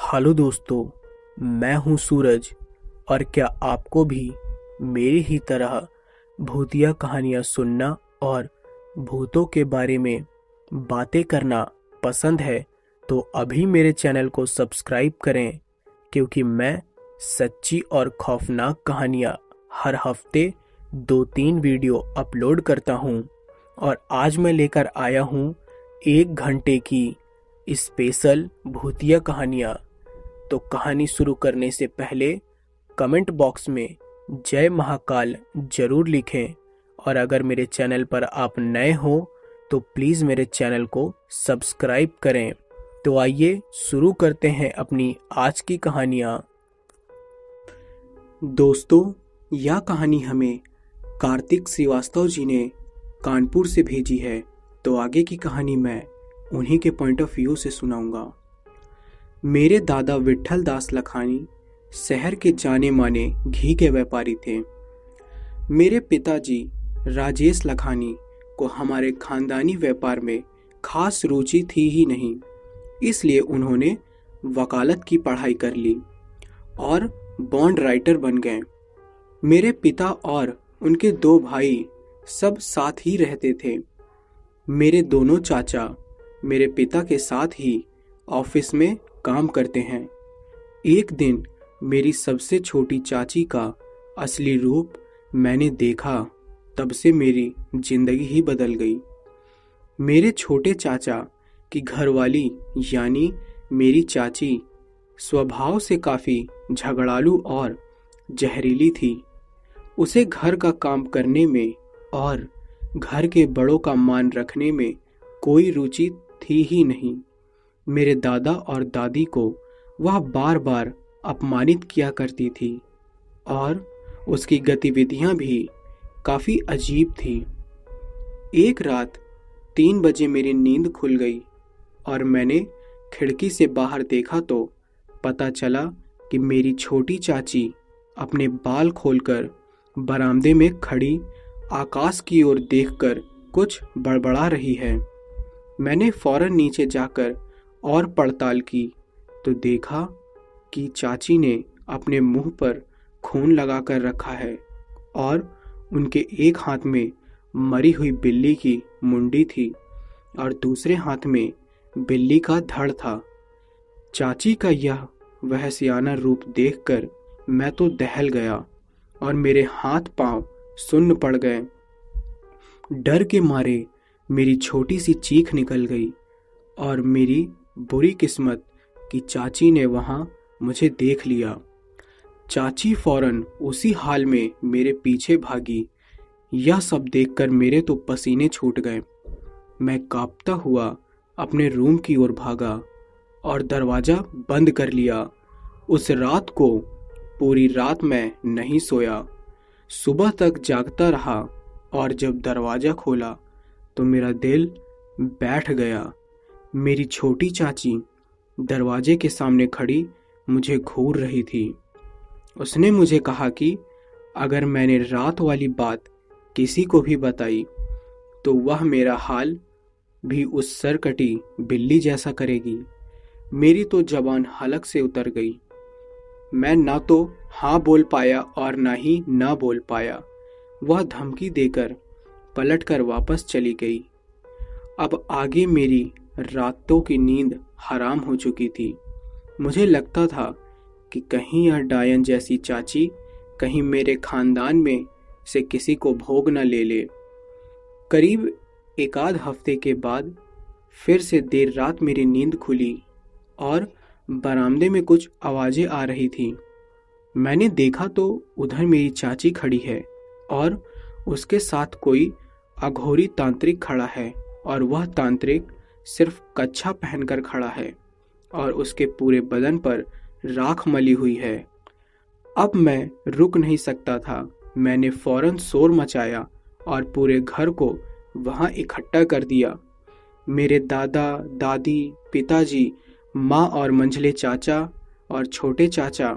Hello दोस्तों, मैं हूं सूरज। और क्या आपको भी मेरी ही तरह भूतिया कहानियां सुनना और भूतों के बारे में बातें करना पसंद है? तो अभी मेरे चैनल को सब्सक्राइब करें, क्योंकि मैं सच्ची और खौफनाक कहानियां हर हफ्ते 2-3 वीडियो अपलोड करता हूं। और आज मैं लेकर आया हूं 1 घंटे की स्पेशल भूतिया कहानियां। तो कहानी शुरू करने से पहले कमेंट बॉक्स में जय महाकाल जरूर लिखें। और अगर मेरे चैनल पर आप नए हो तो प्लीज़ मेरे चैनल को सब्सक्राइब करें। तो आइए शुरू करते हैं अपनी आज की कहानियाँ। दोस्तों, यह कहानी हमें कार्तिक श्रीवास्तव जी ने कानपुर से भेजी है। तो आगे की कहानी मैं उन्हीं के पॉइंट ऑफ व्यू से सुनाऊंगा। मेरे दादा विट्ठल दास लखानी शहर के जाने माने घी के व्यापारी थे। मेरे पिताजी राजेश लखानी को हमारे खानदानी व्यापार में खास रुचि थी ही नहीं, इसलिए उन्होंने वकालत की पढ़ाई कर ली और बॉन्ड राइटर बन गए। मेरे पिता और उनके 2 भाई सब साथ ही रहते थे। मेरे दोनों चाचा मेरे पिता के साथ ही ऑफिस में काम करते हैं। एक दिन मेरी सबसे छोटी चाची का असली रूप मैंने देखा, तब से मेरी जिंदगी ही बदल गई। मेरे छोटे चाचा की घरवाली यानी मेरी चाची स्वभाव से काफ़ी झगड़ालू और जहरीली थी। उसे घर का काम करने में और घर के बड़ों का मान रखने में कोई रुचि थी ही नहीं। मेरे दादा और दादी को वह बार बार अपमानित किया करती थी और उसकी गतिविधियां भी काफ़ी अजीब थी। एक रात 3 बजे मेरी नींद खुल गई और मैंने खिड़की से बाहर देखा तो पता चला कि मेरी छोटी चाची अपने बाल खोलकर बरामदे में खड़ी आकाश की ओर देखकर कुछ बड़बड़ा रही है। मैंने फौरन नीचे जाकर और पड़ताल की तो देखा कि चाची ने अपने मुंह पर खून लगाकर रखा है और उनके एक हाथ में मरी हुई बिल्ली की मुंडी थी और दूसरे हाथ में बिल्ली का धड़ था। चाची का यह वहशियाना रूप देखकर मैं तो दहल गया और मेरे हाथ पांव सुन्न पड़ गए। डर के मारे मेरी छोटी सी चीख निकल गई और मेरी बुरी किस्मत कि चाची ने वहां मुझे देख लिया। चाची फौरन उसी हाल में मेरे पीछे भागी। यह सब देखकर मेरे तो पसीने छूट गए। मैं कांपता हुआ अपने रूम की ओर भागा और दरवाज़ा बंद कर लिया। उस रात को पूरी रात मैं नहीं सोया, सुबह तक जागता रहा और जब दरवाज़ा खोला तो मेरा दिल बैठ गया। मेरी छोटी चाची दरवाजे के सामने खड़ी मुझे घूर रही थी। उसने मुझे कहा कि अगर मैंने रात वाली बात किसी को भी बताई तो वह मेरा हाल भी उस सरकटी बिल्ली जैसा करेगी। मेरी तो जबान हलक से उतर गई। मैं ना तो हाँ बोल पाया और ना ही ना बोल पाया। वह धमकी देकर पलटकर वापस चली गई। अब आगे मेरी रातों की नींद हराम हो चुकी थी। मुझे लगता था कि कहीं यह डायन जैसी चाची कहीं मेरे खानदान में से किसी को भोग न ले ले। करीब 1 हफ्ते के बाद फिर से देर रात मेरी नींद खुली और बरामदे में कुछ आवाज़ें आ रही थी। मैंने देखा तो उधर मेरी चाची खड़ी है और उसके साथ कोई अघोरी तांत्रिक खड़ा है और वह तांत्रिक सिर्फ कच्छा पहनकर खड़ा है और उसके पूरे बदन पर राख मली हुई है। अब मैं रुक नहीं सकता था। मैंने फौरन शोर मचाया और पूरे घर को वहां इकट्ठा कर दिया। मेरे दादा दादी, पिताजी, माँ और मंझले चाचा और छोटे चाचा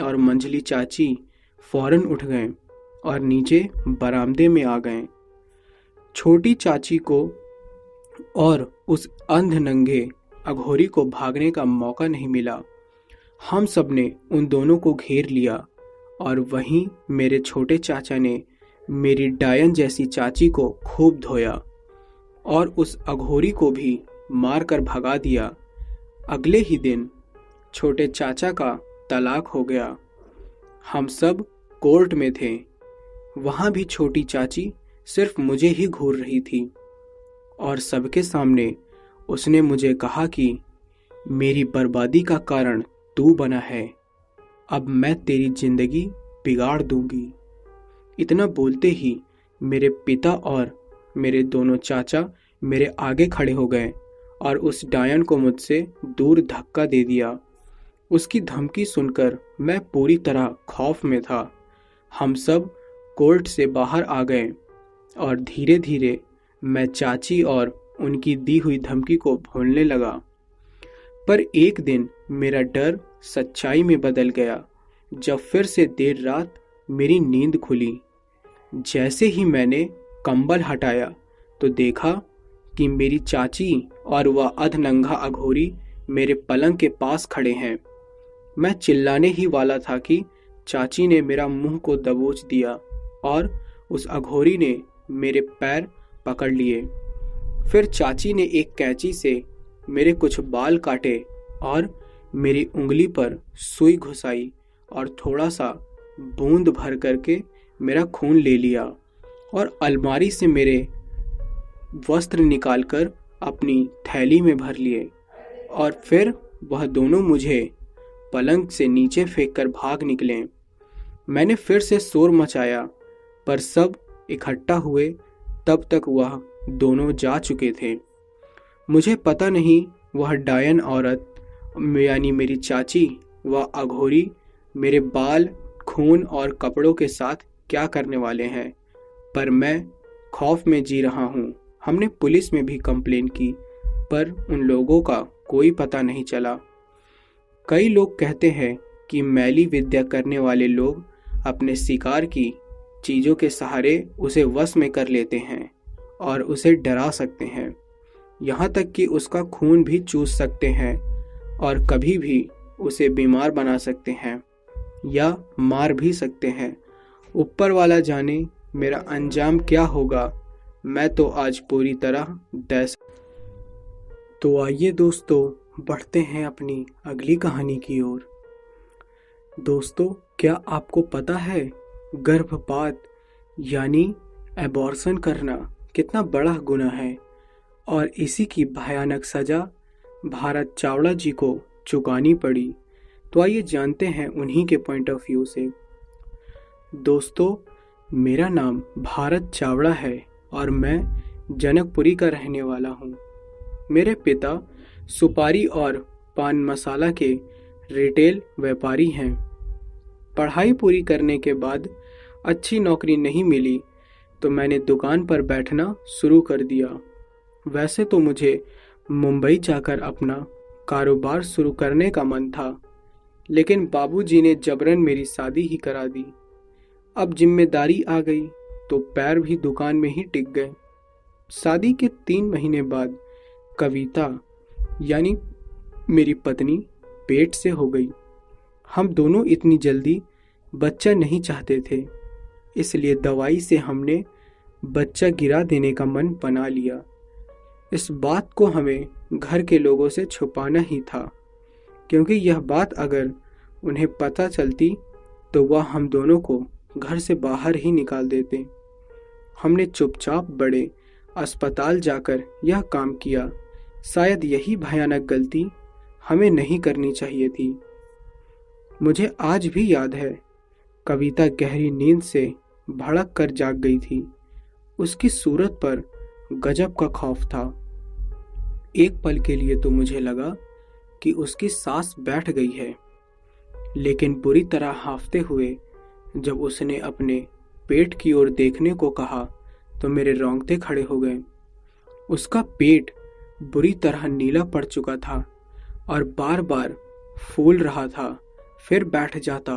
और मंझली चाची फौरन उठ गए और नीचे बरामदे में आ गए। छोटी चाची को और उस अंध नंगे अघोरी को भागने का मौका नहीं मिला। हम सब ने उन दोनों को घेर लिया और वहीं मेरे छोटे चाचा ने मेरी डायन जैसी चाची को खूब धोया और उस अघोरी को भी मार कर भगा दिया। अगले ही दिन छोटे चाचा का तलाक हो गया। हम सब कोर्ट में थे। वहाँ भी छोटी चाची सिर्फ मुझे ही घूर रही थी और सबके सामने उसने मुझे कहा कि मेरी बर्बादी का कारण तू बना है, अब मैं तेरी जिंदगी बिगाड़ दूंगी। इतना बोलते ही मेरे पिता और मेरे दोनों चाचा मेरे आगे खड़े हो गए और उस डायन को मुझसे दूर धक्का दे दिया। उसकी धमकी सुनकर मैं पूरी तरह खौफ में था। हम सब कोर्ट से बाहर आ गए और धीरे धीरे मैं चाची और उनकी दी हुई धमकी को भूलने लगा। पर एक दिन मेरा डर सच्चाई में बदल गया जब फिर से देर रात मेरी नींद खुली। जैसे ही मैंने कंबल हटाया तो देखा कि मेरी चाची और वह अधनंगा अघोरी मेरे पलंग के पास खड़े हैं। मैं चिल्लाने ही वाला था कि चाची ने मेरा मुंह को दबोच दिया और उस अघोरी ने मेरे पैर पकड़ लिए। फिर चाची ने एक कैंची से मेरे कुछ बाल काटे और मेरी उंगली पर सुई घुसाई और थोड़ा सा बूंद भर करके मेरा खून ले लिया और अलमारी से मेरे वस्त्र निकालकर अपनी थैली में भर लिए और फिर वह दोनों मुझे पलंग से नीचे फेंककर भाग निकले। मैंने फिर से शोर मचाया पर सब इकट्ठा हुए तब तक वह दोनों जा चुके थे। मुझे पता नहीं वह डायन औरत यानी मेरी चाची व अघोरी मेरे बाल, खून और कपड़ों के साथ क्या करने वाले हैं, पर मैं खौफ में जी रहा हूँ। हमने पुलिस में भी कंप्लेन की पर उन लोगों का कोई पता नहीं चला। कई लोग कहते हैं कि मैली विद्या करने वाले लोग अपने शिकार की चीज़ों के सहारे उसे वश में कर लेते हैं और उसे डरा सकते हैं, यहाँ तक कि उसका खून भी चूस सकते हैं और कभी भी उसे बीमार बना सकते हैं या मार भी सकते हैं। ऊपर वाला जाने मेरा अंजाम क्या होगा। मैं तो आज पूरी तरह दैस। तो आइए दोस्तों, बढ़ते हैं अपनी अगली कहानी की ओर। दोस्तों, क्या आपको पता है गर्भपात यानी एबॉर्शन करना कितना बड़ा गुनाह है और इसी की भयानक सज़ा भारत चावड़ा जी को चुकानी पड़ी। तो आइए जानते हैं उन्हीं के पॉइंट ऑफ व्यू से। दोस्तों, मेरा नाम भारत चावड़ा है और मैं जनकपुरी का रहने वाला हूँ। मेरे पिता सुपारी और पान मसाला के रिटेल व्यापारी हैं। पढ़ाई पूरी करने के बाद अच्छी नौकरी नहीं मिली तो मैंने दुकान पर बैठना शुरू कर दिया। वैसे तो मुझे मुंबई जाकर अपना कारोबार शुरू करने का मन था, लेकिन बाबूजी ने जबरन मेरी शादी ही करा दी। अब जिम्मेदारी आ गई तो पैर भी दुकान में ही टिक गए। शादी के 3 महीने बाद कविता यानी मेरी पत्नी पेट से हो गई। हम दोनों इतनी जल्दी बच्चा नहीं चाहते थे, इसलिए दवाई से हमने बच्चा गिरा देने का मन बना लिया। इस बात को हमें घर के लोगों से छुपाना ही था, क्योंकि यह बात अगर उन्हें पता चलती तो वह हम दोनों को घर से बाहर ही निकाल देते। हमने चुपचाप बड़े अस्पताल जाकर यह काम किया। शायद यही भयानक गलती हमें नहीं करनी चाहिए थी। मुझे आज भी याद है, कविता गहरी नींद से भड़क कर जाग गई थी। उसकी सूरत पर गजब का खौफ था। एक पल के लिए तो मुझे लगा कि उसकी सांस बैठ गई है, लेकिन बुरी तरह हांफते हुए जब उसने अपने पेट की ओर देखने को कहा तो मेरे रोंगटे खड़े हो गए। उसका पेट बुरी तरह नीला पड़ चुका था और बार बार फूल रहा था, फिर बैठ जाता।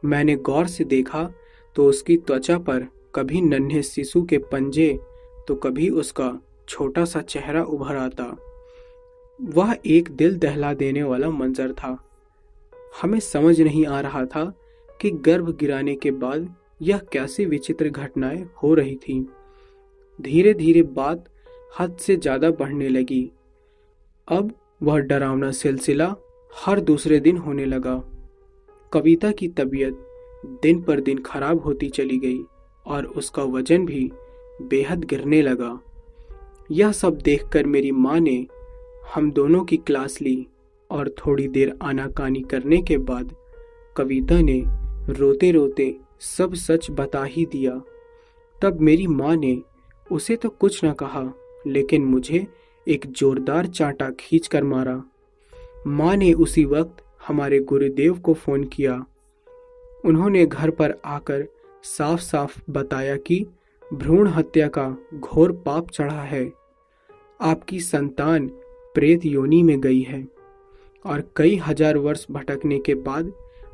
मैंने गौर से देखा तो उसकी त्वचा पर कभी नन्हे शिशु के पंजे तो कभी उसका छोटा सा चेहरा उभर आता। वह एक दिल दहला देने वाला मंजर था। हमें समझ नहीं आ रहा था कि गर्भ गिराने के बाद यह कैसी विचित्र घटनाएं हो रही थीं। धीरे धीरे बात हद से ज्यादा बढ़ने लगी। अब वह डरावना सिलसिला हर दूसरे दिन होने लगा। कविता की तबीयत दिन पर दिन खराब होती चली गई और उसका वजन भी बेहद गिरने लगा। यह सब देखकर मेरी माँ ने हम दोनों की क्लास ली और थोड़ी देर आनाकानी करने के बाद कविता ने रोते रोते सब सच बता ही दिया। तब मेरी माँ ने उसे तो कुछ न कहा, लेकिन मुझे एक जोरदार चांटा खींच कर मारा। माँ ने उसी वक्त हमारे गुरुदेव को फोन किया। उन्होंने घर पर आकर साफ साफ बताया कि भ्रूण हत्या का घोर पाप चढ़ा है। आपकी संतान प्रेत योनि में गई है और कई हजार वर्ष भटकने के बाद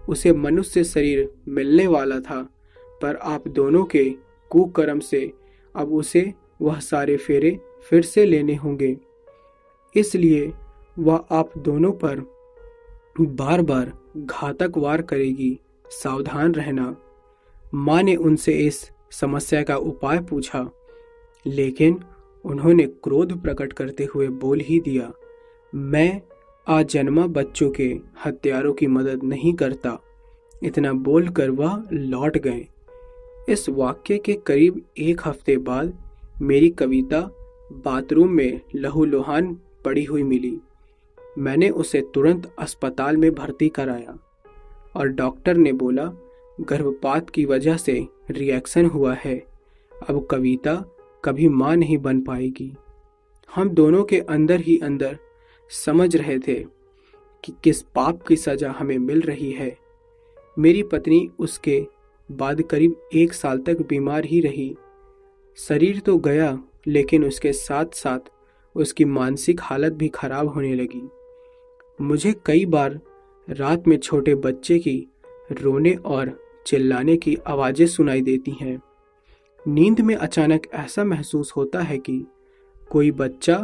उसे मनुष्य शरीर मिलने वाला था, पर आप दोनों के कुकर्म से अब उसे वह सारे फेरे फिर से लेने होंगे। इसलिए वह आप दोनों पर बार बार घातक वार करेगी, सावधान रहना। माँ ने उनसे इस समस्या का उपाय पूछा, लेकिन उन्होंने क्रोध प्रकट करते हुए बोल ही दिया, मैं आजन्मा बच्चों के हत्यारों की मदद नहीं करता। इतना बोलकर वह लौट गए। इस वाक्य के करीब एक हफ्ते बाद मेरी कविता बाथरूम में लहूलुहान पड़ी हुई मिली। मैंने उसे तुरंत अस्पताल में भर्ती कराया और डॉक्टर ने बोला गर्भपात की वजह से रिएक्शन हुआ है, अब कविता कभी माँ नहीं बन पाएगी। हम दोनों के अंदर ही अंदर समझ रहे थे कि किस पाप की सजा हमें मिल रही है। मेरी पत्नी उसके बाद करीब 1 साल तक बीमार ही रही। शरीर तो गया, लेकिन उसके साथ साथ उसकी मानसिक हालत भी खराब होने लगी। मुझे कई बार रात में छोटे बच्चे की रोने और चिल्लाने की आवाजें सुनाई देती हैं। नींद में अचानक ऐसा महसूस होता है कि कोई बच्चा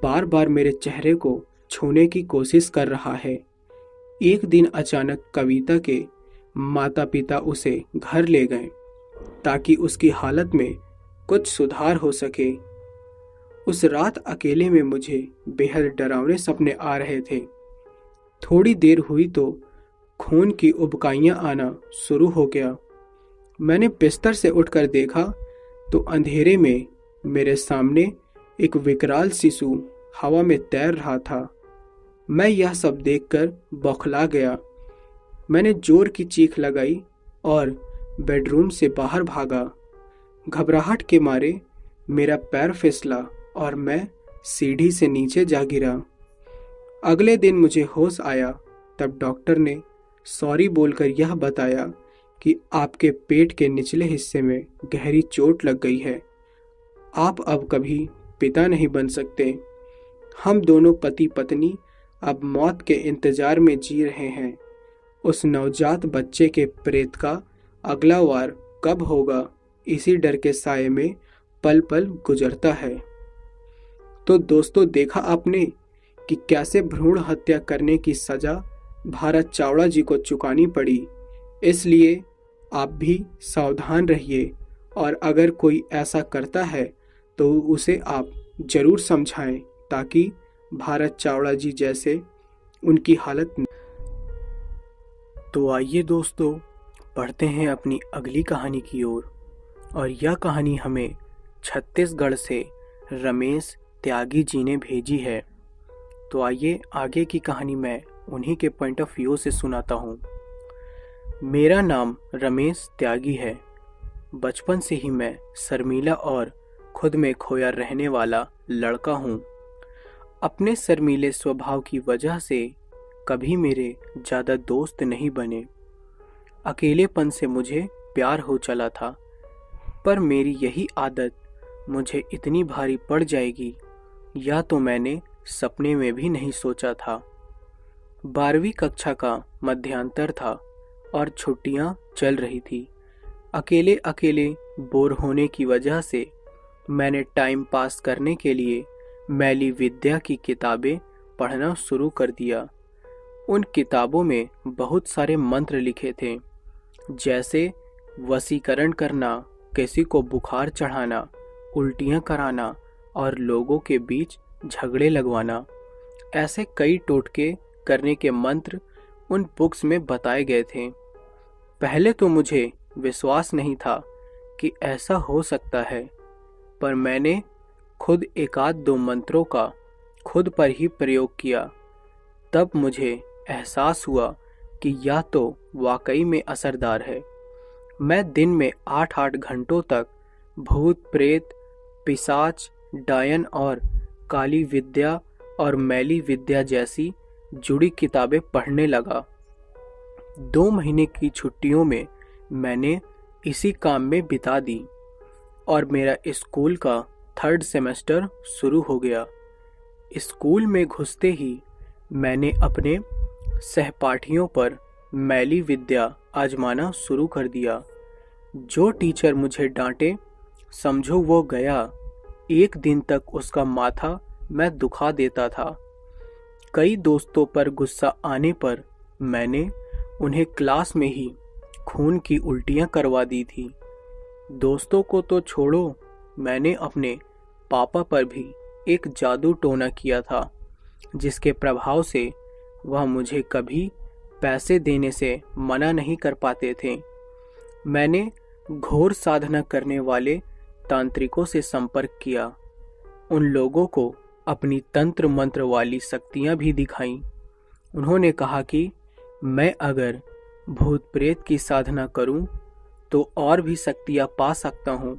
बार बार मेरे चेहरे को छूने की कोशिश कर रहा है। एक दिन अचानक कविता के माता पिता उसे घर ले गए ताकि उसकी हालत में कुछ सुधार हो सके। उस रात अकेले में मुझे बेहद डरावने सपने आ रहे थे। थोड़ी देर हुई तो खून की उबकाइयां आना शुरू हो गया। मैंने बिस्तर से उठकर देखा तो अंधेरे में मेरे सामने एक विकराल शिशु हवा में तैर रहा था। मैं यह सब देखकर बौखला गया। मैंने जोर की चीख लगाई और बेडरूम से बाहर भागा। घबराहट के मारे मेरा पैर फिसला और मैं सीढ़ी से नीचे जा गिरा। अगले दिन मुझे होश आया, तब डॉक्टर ने सॉरी बोलकर यह बताया कि आपके पेट के निचले हिस्से में गहरी चोट लग गई है। आप अब कभी पिता नहीं बन सकते। हम दोनों पति पत्नी अब मौत के इंतजार में जी रहे हैं। उस नवजात बच्चे के प्रेत का अगला वार कब होगा, इसी डर के साये में पल पल गुजरता है। तो दोस्तों, देखा आपने कि कैसे भ्रूण हत्या करने की सजा भारत चावड़ा जी को चुकानी पड़ी। इसलिए आप भी सावधान रहिए और अगर कोई ऐसा करता है तो उसे आप जरूर समझाएं ताकि भारत चावड़ा जी जैसे उनकी हालत। तो आइए दोस्तों, बढ़ते हैं अपनी अगली कहानी की ओर। और यह कहानी हमें छत्तीसगढ़ से रमेश त्यागी जी ने भेजी है। तो आइए आगे की कहानी मैं उन्हीं के पॉइंट ऑफ व्यू से सुनाता हूँ। मेरा नाम रमेश त्यागी है। बचपन से ही मैं शर्मीला और खुद में खोया रहने वाला लड़का हूँ। अपने शर्मीले स्वभाव की वजह से कभी मेरे ज़्यादा दोस्त नहीं बने। अकेलेपन से मुझे प्यार हो चला था, पर मेरी यही आदत मुझे इतनी भारी पड़ जाएगी या तो मैंने सपने में भी नहीं सोचा था। 12वीं कक्षा का मध्यांतर था और छुट्टियां चल रही थी। अकेले अकेले बोर होने की वजह से मैंने टाइम पास करने के लिए मैली विद्या की किताबें पढ़ना शुरू कर दिया। उन किताबों में बहुत सारे मंत्र लिखे थे, जैसे वशीकरण करना, किसी को बुखार चढ़ाना, उल्टियां कराना और लोगों के बीच झगड़े लगवाना। ऐसे कई टोटके करने के मंत्र उन बुक्स में बताए गए थे। पहले तो मुझे विश्वास नहीं था कि ऐसा हो सकता है, पर मैंने खुद एकाध दो मंत्रों का खुद पर ही प्रयोग किया। तब मुझे एहसास हुआ कि यह तो वाकई में असरदार है। मैं दिन में 8-8 घंटों तक भूत प्रेत, पिशाच, डायन और काली विद्या और मैली विद्या जैसी जुड़ी किताबें पढ़ने लगा। 2 महीने की छुट्टियों में मैंने इसी काम में बिता दी और मेरा स्कूल का 3rd सेमेस्टर शुरू हो गया। स्कूल में घुसते ही मैंने अपने सहपाठियों पर मैली विद्या आजमाना शुरू कर दिया। जो टीचर मुझे डांटे, समझो वो गया। एक दिन तक उसका माथा मैं दुखा देता था। कई दोस्तों पर गुस्सा आने पर मैंने उन्हें क्लास में ही खून की उल्टियां करवा दी थी। दोस्तों को तो छोड़ो, मैंने अपने पापा पर भी एक जादू टोना किया था, जिसके प्रभाव से वह मुझे कभी पैसे देने से मना नहीं कर पाते थे। मैंने घोर साधना करने वाले तांत्रिकों से संपर्क किया। उन लोगों को अपनी तंत्र मंत्र वाली शक्तियां भी दिखाईं। उन्होंने कहा कि मैं अगर भूत प्रेत की साधना करूं तो और भी शक्तियां पा सकता हूं।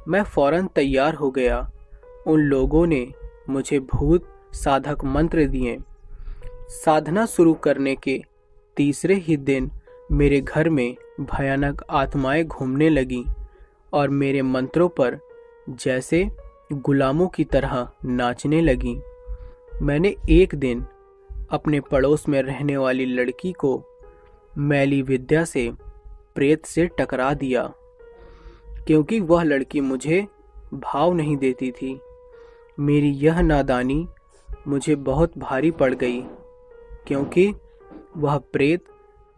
मैं फौरन तैयार हो गया। उन लोगों ने मुझे भूत साधक मंत्र दिए। साधना शुरू करने के तीसरे ही दिन मेरे घर में भयानक आत्माएं घूमने लगीं और मेरे मंत्रों पर जैसे गुलामों की तरह नाचने लगीं। मैंने एक दिन अपने पड़ोस में रहने वाली लड़की को मैली विद्या से प्रेत से टकरा दिया, क्योंकि वह लड़की मुझे भाव नहीं देती थी। मेरी यह नादानी मुझे बहुत भारी पड़ गई, क्योंकि वह प्रेत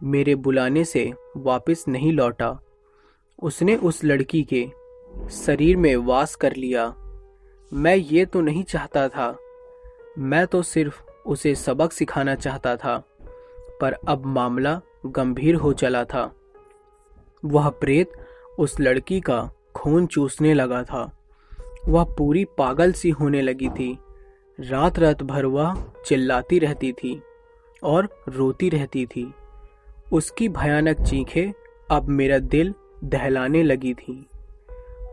मेरे बुलाने से वापस नहीं लौटा। उसने उस लड़की के शरीर में वास कर लिया। मैं ये तो नहीं चाहता था, मैं तो सिर्फ उसे सबक सिखाना चाहता था, पर अब मामला गंभीर हो चला था। वह प्रेत उस लड़की का खून चूसने लगा था। वह पूरी पागल सी होने लगी थी। रात रात भर वह चिल्लाती रहती थी और रोती रहती थी। उसकी भयानक चीखें अब मेरा दिल दहलाने लगी थी।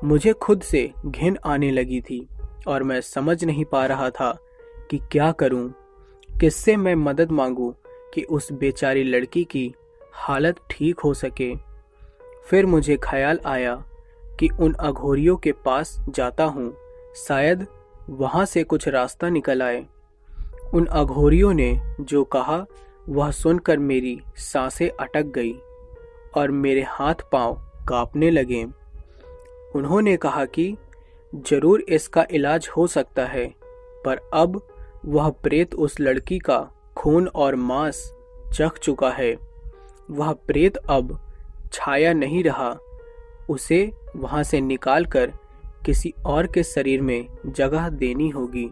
मुझे खुद से घिन आने लगी थी और मैं समझ नहीं पा रहा था कि क्या करूं, किससे मैं मदद मांगूं कि उस बेचारी लड़की की हालत ठीक हो सके। फिर मुझे ख्याल आया कि उन अघोरियों के पास जाता हूँ, शायद वहाँ से कुछ रास्ता निकल आए। उन अघोरियों ने जो कहा वह सुनकर मेरी सांसें अटक गई और मेरे हाथ पांव कांपने लगे। उन्होंने कहा कि जरूर इसका इलाज हो सकता है, पर अब वह प्रेत उस लड़की का खून और मांस चख चुका है। वह प्रेत अब छाया नहीं रहा। उसे वहां से निकालकर किसी और के शरीर में जगह देनी होगी,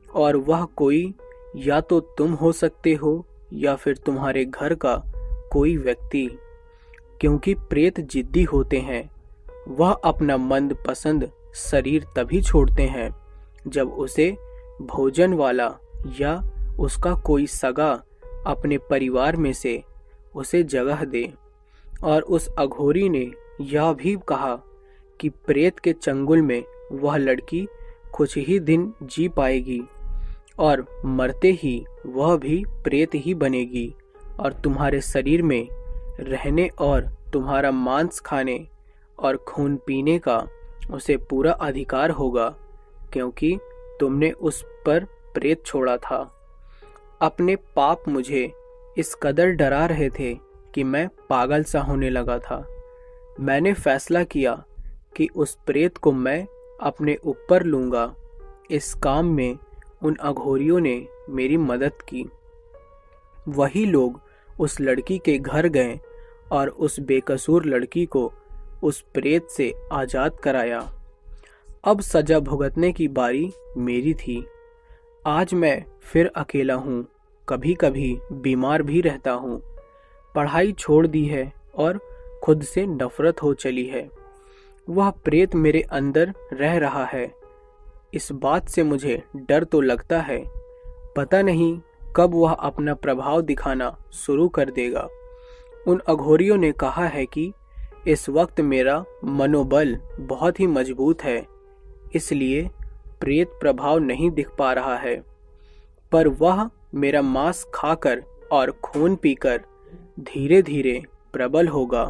और वह कोई या तो तुम हो सकते हो या फिर तुम्हारे घर का कोई व्यक्ति, क्योंकि प्रेत जिद्दी होते हैं। वह अपना मनपसंद शरीर तभी छोड़ते हैं जब उसे भोजन वाला या उसका कोई सगा अपने परिवार में से उसे जगह दे। और उस अघोरी ने यह भी कहा कि प्रेत के चंगुल में वह लड़की कुछ ही दिन जी पाएगी और मरते ही वह भी प्रेत ही बनेगी और तुम्हारे शरीर में रहने और तुम्हारा मांस खाने और खून पीने का उसे पूरा अधिकार होगा, क्योंकि तुमने उस पर प्रेत छोड़ा था। अपने पाप मुझे इस कदर डरा रहे थे कि मैं पागल सा होने लगा था। मैंने फैसला किया कि उस प्रेत को मैं अपने ऊपर लूंगा। इस काम में उन अघोरियों ने मेरी मदद की। वही लोग उस लड़की के घर गए और उस बेकसूर लड़की को उस प्रेत से आजाद कराया। अब सजा भुगतने की बारी मेरी थी। आज मैं फिर अकेला हूँ, कभी कभी बीमार भी रहता हूँ। पढ़ाई छोड़ दी है और खुद से नफरत हो चली है। वह प्रेत मेरे अंदर रह रहा है। इस बात से मुझे डर तो लगता है, पता नहीं कब वह अपना प्रभाव दिखाना शुरू कर देगा। उन अघोरियों ने कहा है कि इस वक्त मेरा मनोबल बहुत ही मजबूत है, इसलिए प्रेत प्रभाव नहीं दिख पा रहा है, पर वह मेरा मांस खाकर और खून पीकर धीरे धीरे प्रबल होगा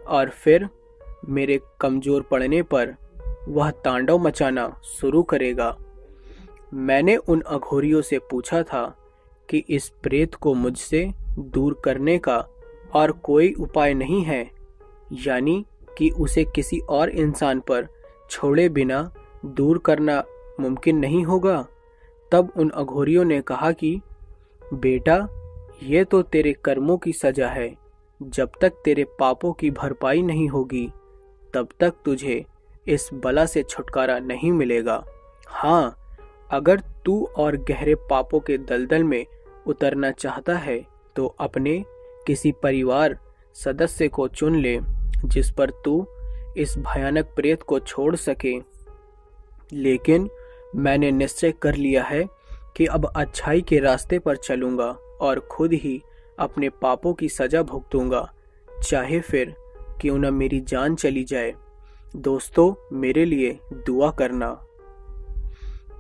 और फिर मेरे कमजोर पड़ने पर वह तांडव मचाना शुरू करेगा। मैंने उन अघोरियों से पूछा था कि इस प्रेत को मुझसे दूर करने का और कोई उपाय नहीं है, यानी कि उसे किसी और इंसान पर छोड़े बिना दूर करना मुमकिन नहीं होगा। तब उन अघोरियों ने कहा कि बेटा, ये तो तेरे कर्मों की सजा है। जब तक तेरे पापों की भरपाई नहीं होगी तब तक तुझे इस बला से छुटकारा नहीं मिलेगा। हाँ, अगर तू और गहरे पापों के दलदल में उतरना चाहता है तो अपने किसी परिवार सदस्य को चुन ले जिस पर तू इस भयानक प्रेत को छोड़ सके। लेकिन मैंने निश्चय कर लिया है कि अब अच्छाई के रास्ते पर चलूंगा और खुद ही अपने पापों की सजा भुगतूंगा, चाहे फिर क्यों न मेरी जान चली जाए। दोस्तों, मेरे लिए दुआ करना।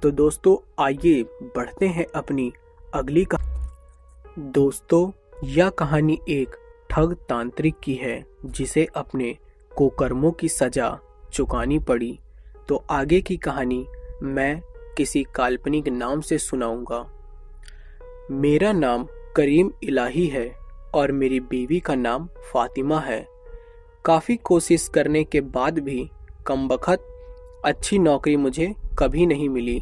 तो दोस्तों, आइए बढ़ते हैं अपनी अगली दोस्तों, यह कहानी एक ठग तांत्रिक की है जिसे अपने कुकर्मों की सजा चुकानी पड़ी। तो आगे की कहानी मैं किसी काल्पनिक नाम से सुनाऊंगा। मेरा नाम करीम इलाही है और मेरी बीवी का नाम फातिमा है। काफ़ी कोशिश करने के बाद भी कमबख्त अच्छी नौकरी मुझे कभी नहीं मिली।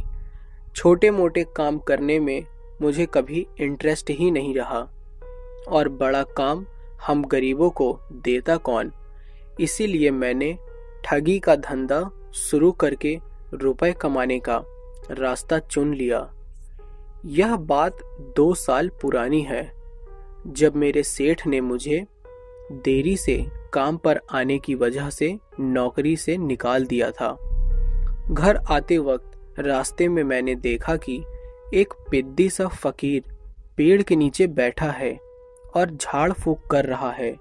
छोटे मोटे काम करने में मुझे कभी इंटरेस्ट ही नहीं रहा और बड़ा काम हम गरीबों को देता कौन। इसीलिए मैंने ठगी का धंधा शुरू करके रुपए कमाने का रास्ता चुन लिया। यह बात 2 साल पुरानी है, जब मेरे सेठ ने मुझे देरी से काम पर आने की वजह से नौकरी से निकाल दिया था। घर आते वक्त रास्ते में मैंने देखा कि एक पिद्दी सा फकीर पेड़ के नीचे बैठा है और झाड़ फूंक कर रहा है।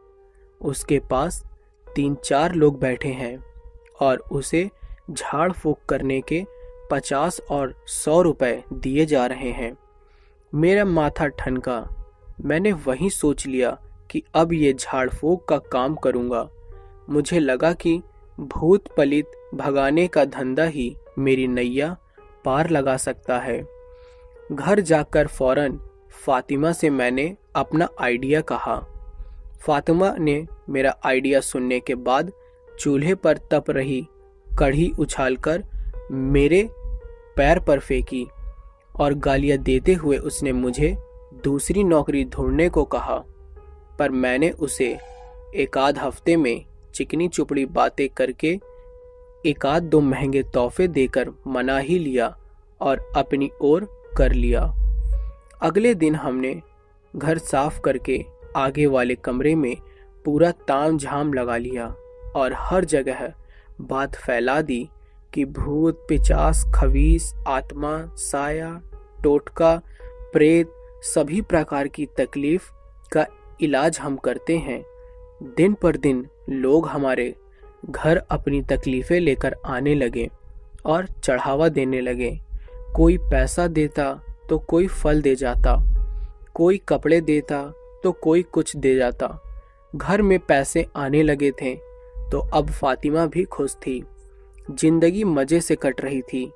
उसके पास 3-4 लोग बैठे हैं और उसे झाड़ फूंक करने के 50 और 100 रुपए दिए जा रहे हैं। मेरा माथा ठनका। मैंने वहीं सोच लिया कि अब ये झाड़ फूंक का काम करूंगा। मुझे लगा कि भूत पलित भगाने का धंधा ही मेरी नैया पार लगा सकता है। घर जाकर फौरन फातिमा से मैंने अपना आइडिया कहा। फातिमा ने मेरा आइडिया सुनने के बाद चूल्हे पर तप रही कढ़ी उछालकर मेरे पैर पर फेंकी और गालियां देते हुए उसने मुझे दूसरी नौकरी ढूंढने को कहा। पर मैंने उसे एक आध हफ्ते में चिकनी चुपड़ी बातें करके 1-2 महंगे तोहफे देकर मना ही लिया और अपनी ओर कर लिया। अगले दिन हमने घर साफ करके आगे वाले कमरे में पूरा ताम झाम लगा लिया और हर जगह बात फैला दी कि भूत पिचास खबीस आत्मा साया टोटका प्रेत सभी प्रकार की तकलीफ का इलाज हम करते हैं। दिन पर दिन लोग हमारे घर अपनी तकलीफें लेकर आने लगे और चढ़ावा देने लगे। कोई पैसा देता तो कोई फल दे जाता, कोई कपड़े देता तो कोई कुछ दे जाता। घर में पैसे आने लगे थे तो अब फातिमा भी खुश थी। जिंदगी मजे से कट रही थी।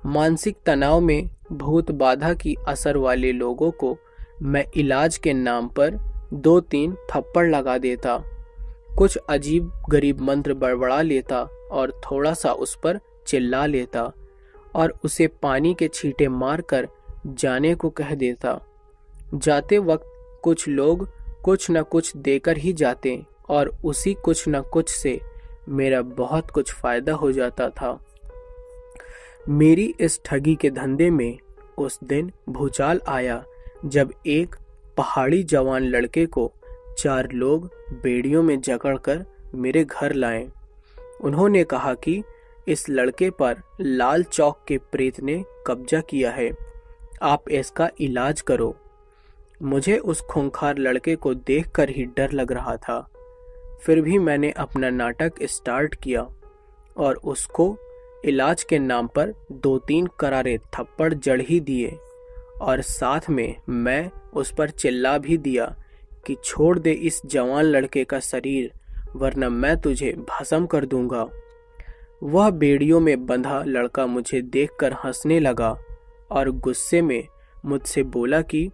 मानसिक तनाव में भूत बाधा की असर वाले लोगों को मैं इलाज के नाम पर 2-3 थप्पड़ लगा देता, कुछ अजीब गरीब मंत्र बड़बड़ा लेता और थोड़ा सा उस पर चिल्ला लेता और उसे पानी के छींटे मारकर जाने को कह देता। जाते वक्त कुछ लोग कुछ न कुछ देकर ही जाते और उसी कुछ न कुछ से मेरा बहुत कुछ फायदा हो जाता था। मेरी इस ठगी के धंधे में उस दिन भूचाल आया जब एक पहाड़ी जवान लड़के को 4 लोग बेड़ियों में जकड़कर मेरे घर लाए। उन्होंने कहा कि इस लड़के पर लाल चौक के प्रेत ने कब्जा किया है, आप इसका इलाज करो। मुझे उस खूंखार लड़के को देखकर ही डर लग रहा था, फिर भी मैंने अपना नाटक स्टार्ट किया और उसको इलाज के नाम पर 2-3 करारे थप्पड़ जड़ ही दिए और साथ में मैं उस पर चिल्ला भी दिया कि छोड़ दे इस जवान लड़के का शरीर, वरना मैं तुझे भस्म कर दूंगा। वह बेड़ियों में बंधा लड़का मुझे देखकर हंसने लगा और गुस्से में मुझसे बोला कि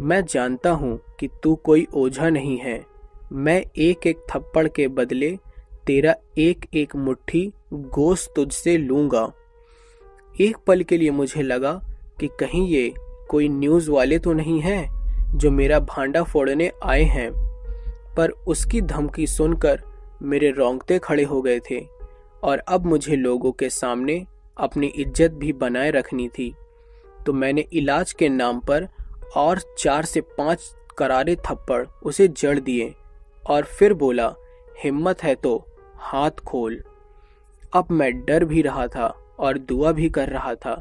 मैं जानता हूँ कि तू कोई ओझा नहीं है, मैं एक एक थप्पड़ के बदले तेरा एक एक मुट्ठी गोश्त तुझसे लूंगा। एक पल के लिए मुझे लगा कि कहीं ये कोई न्यूज़ वाले तो नहीं हैं जो मेरा भांडा फोड़ने आए हैं, पर उसकी धमकी सुनकर मेरे रोंगटे खड़े हो गए थे और अब मुझे लोगों के सामने अपनी इज्जत भी बनाए रखनी थी। तो मैंने इलाज के नाम पर और 4 से 5 करारे थप्पड़ उसे जड़ दिए और फिर बोला, हिम्मत है तो हाथ खोल। अब मैं डर भी रहा था और दुआ भी कर रहा था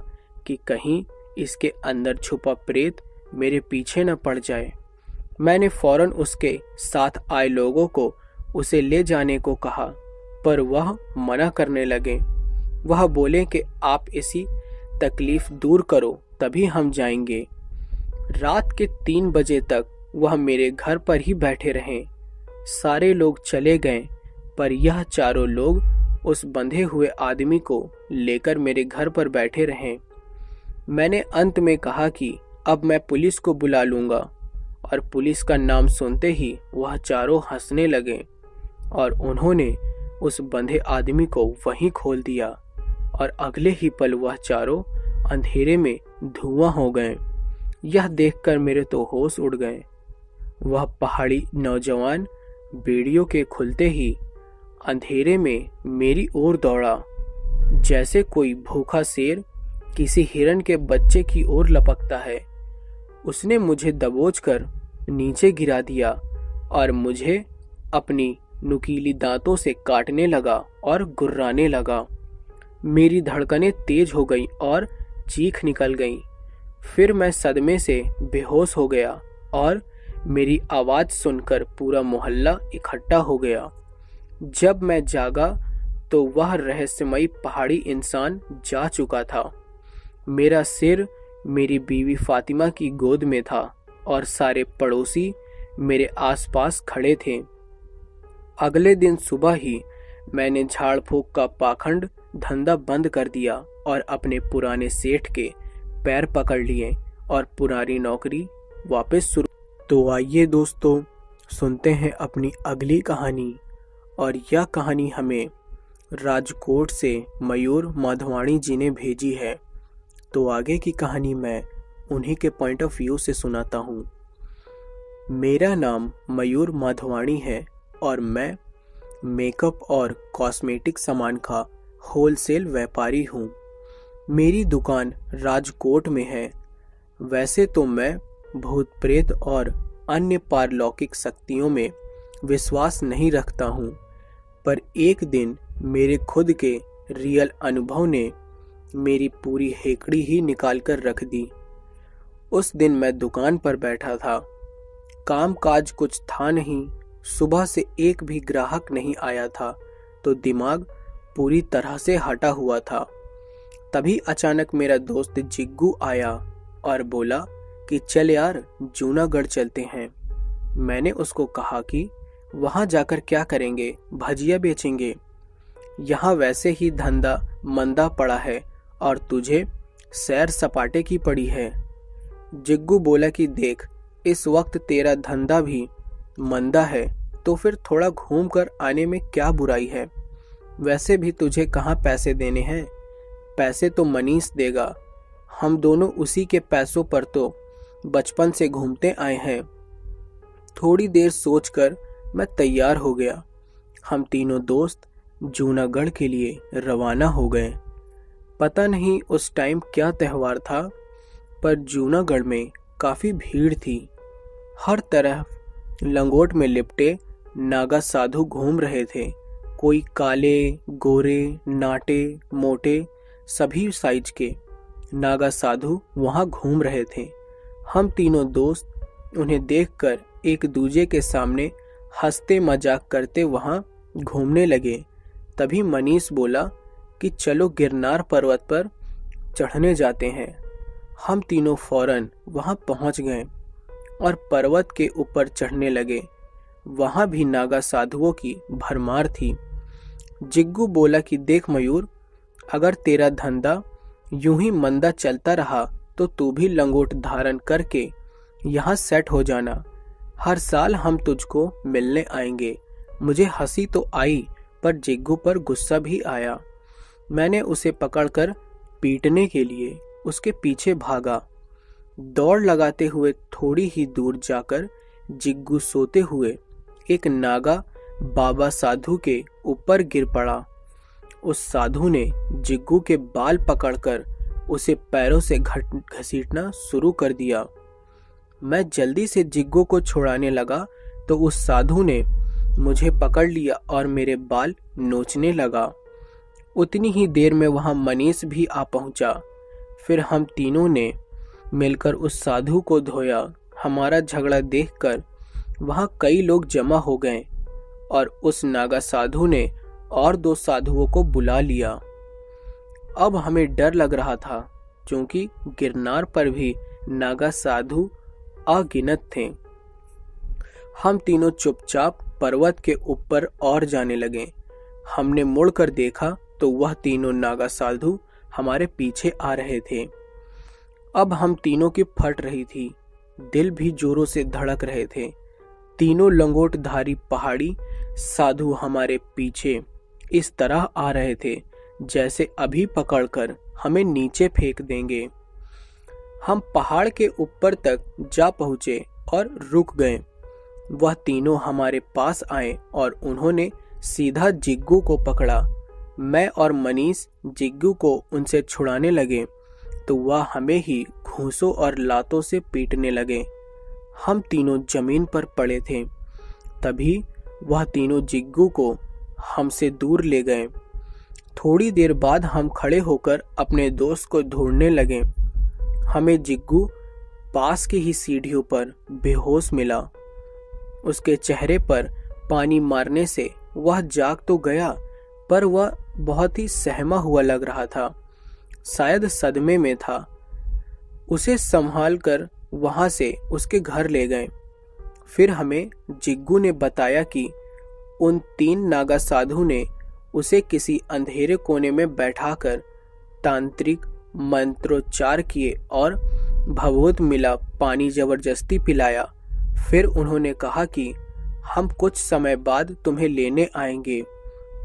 कि कहीं इसके अंदर छुपा प्रेत मेरे पीछे न पड़ जाए। मैंने फौरन उसके साथ आए लोगों को उसे ले जाने को कहा, पर वह मना करने लगे। वह बोले कि आप इसी तकलीफ दूर करो तभी हम जाएंगे। रात के 3 बजे तक वह मेरे घर पर ही बैठे रहे। सारे लोग चले गए, पर यह चारों लोग उस बंधे हुए आदमी को लेकर मेरे घर पर बैठे रहे। मैंने अंत में कहा कि अब मैं पुलिस को बुला लूंगा, और पुलिस का नाम सुनते ही वह चारों हंसने लगे और उन्होंने उस बंधे आदमी को वहीं खोल दिया और अगले ही पल वह चारों अंधेरे में धुआं हो गए। यह देखकर मेरे तो होश उड़ गए। वह पहाड़ी नौजवान बेड़ियों के खुलते ही अंधेरे में मेरी ओर दौड़ा, जैसे कोई भूखा शेर किसी हिरन के बच्चे की ओर लपकता है। उसने मुझे दबोचकर नीचे गिरा दिया और मुझे अपनी नुकीली दांतों से काटने लगा और गुर्राने लगा। मेरी धड़कनें तेज हो गईं और चीख निकल गई। फिर मैं सदमे से बेहोश हो गया और मेरी आवाज सुनकर पूरा मोहल्ला इकट्ठा हो गया। जब मैं जागा तो वह रहस्यमयी पहाड़ी इंसान जा चुका था। मेरा सिर मेरी बीवी फातिमा की गोद में था और सारे पड़ोसी मेरे आसपास खड़े थे। अगले दिन सुबह ही मैंने झाड़ फूक का पाखंड धंधा बंद कर दिया और अपने पुराने सेठ के पैर पकड़ लिए और पुरानी नौकरी वापस शुरू। तो आइए दोस्तों, सुनते हैं अपनी अगली कहानी। और यह कहानी हमें राजकोट से मयूर माधवाणी जी ने भेजी है। तो आगे की कहानी मैं उन्हीं के पॉइंट ऑफ व्यू से सुनाता हूँ। मेरा नाम मयूर माधवाणी है और मैं मेकअप और कॉस्मेटिक सामान का होलसेल व्यापारी हूँ। मेरी दुकान राजकोट में है। वैसे तो मैं भूत प्रेत और अन्य पारलौकिक शक्तियों में विश्वास नहीं रखता हूँ, पर एक दिन मेरे खुद के रियल अनुभव ने मेरी पूरी हेकड़ी ही निकाल कर रख दी। उस दिन मैं दुकान पर बैठा था। काम काज कुछ था नहीं। सुबह से एक भी ग्राहक नहीं आया था, तो दिमाग पूरी तरह से हटा हुआ था। तभी अचानक मेरा दोस्त जिग्गू आया और बोला कि चल यार, जूनागढ़ चलते हैं। मैंने उसको कहा कि वहां जाकर क्या करेंगे, भजिया बेचेंगे। यहाँ वैसे ही धंधा मंदा पड़ा है और तुझे सैर सपाटे की पड़ी है। जिग्गू बोला कि देख, इस वक्त तेरा धंधा भी मंदा है, तो फिर थोड़ा घूम कर आने में क्या बुराई है। वैसे भी तुझे कहाँ पैसे देने हैं, पैसे तो मनीष देगा। हम दोनों उसी के पैसों पर तो बचपन से घूमते आए हैं। थोड़ी देर सोचकर मैं तैयार हो गया। हम तीनों दोस्त जूनागढ़ के लिए रवाना हो गए। पता नहीं उस टाइम क्या त्योहार था, पर जूनागढ़ में काफी भीड़ थी। हर तरफ लंगोट में लिपटे नागा साधु घूम रहे थे। कोई काले, गोरे, नाटे, मोटे, सभी साइज के नागा साधु वहां घूम रहे थे। हम तीनों दोस्त उन्हें देखकर एक दूजे के सामने हंसते मजाक करते वहां घूमने लगे। तभी मनीष बोला कि चलो गिरनार पर्वत पर चढ़ने जाते हैं। हम तीनों फौरन वहां पहुंच गए और पर्वत के ऊपर चढ़ने लगे। वहां भी नागा साधुओं की भरमार थी। जिग्गू बोला कि देख मयूर, अगर तेरा धंधा यूं ही मंदा चलता रहा तो तू भी लंगोट धारण करके यहाँ सेट हो जाना। हर साल हम तुझको मिलने आएंगे। मुझे हंसी तो आई, पर जिग्गू पर गुस्सा भी आया। मैंने उसे पकड़कर पीटने के लिए उसके पीछे भागा। दौड़ लगाते हुए थोड़ी ही दूर जाकर जिग्गू सोते हुए एक नागा बाबा साधु के ऊपर गिर पड़ा। उस साधु ने जिग्गू के बाल पकड़कर उसे पैरों से घसीटना शुरू कर दिया। मैं जल्दी से जिग्गू को छुड़ाने लगा तो उस साधु ने मुझे पकड़ लिया और मेरे बाल नोचने लगा। उतनी ही देर में वहां मनीष भी आ पहुंचा। फिर हम तीनों ने मिलकर उस साधु को धोया। हमारा झगड़ा देखकर वहां कई लोग जमा हो गए और उस नागा साधु ने और 2 साधुओं को बुला लिया। अब हमें डर लग रहा था, क्योंकि गिरनार पर भी नागा साधु अगिनत थे। हम तीनों चुपचाप पर्वत के ऊपर और जाने लगे। हमने मुड़कर देखा तो वह तीनों नागा साधु हमारे पीछे आ रहे थे। अब हम तीनों की फट रही थी, दिल भी जोरों से धड़क रहे थे। तीनों लंगोटधारी पहाड़ी साधु हमारे पीछे इस तरह आ रहे थे जैसे अभी पकड़कर हमें नीचे फेंक देंगे। हम पहाड़ के ऊपर तक जा पहुंचे और रुक गए। वह तीनों हमारे पास आए और उन्होंने सीधा जिग्गू को पकड़ा। मैं और मनीष जिग्गू को उनसे छुड़ाने लगे तो वह हमें ही घूंसों और लातों से पीटने लगे। हम तीनों जमीन पर पड़े थे। तभी वह तीनों जिग्गू को हमसे दूर ले गए। थोड़ी देर बाद हम खड़े होकर अपने दोस्त को ढूंढने लगे। हमें जिग्गू पास की ही सीढ़ियों पर बेहोश मिला। उसके चेहरे पर पानी मारने से वह जाग तो गया, पर वह बहुत ही सहमा हुआ लग रहा था, शायद सदमे में था। उसे संभाल कर वहां से उसके घर ले गए। फिर हमें जिग्गू ने बताया कि उन 3 नागा साधु ने उसे किसी अंधेरे कोने में बैठाकर तांत्रिक मंत्रोच्चार किए और भभूत मिला पानी जबरदस्ती पिलाया। फिर उन्होंने कहा कि हम कुछ समय बाद तुम्हें लेने आएंगे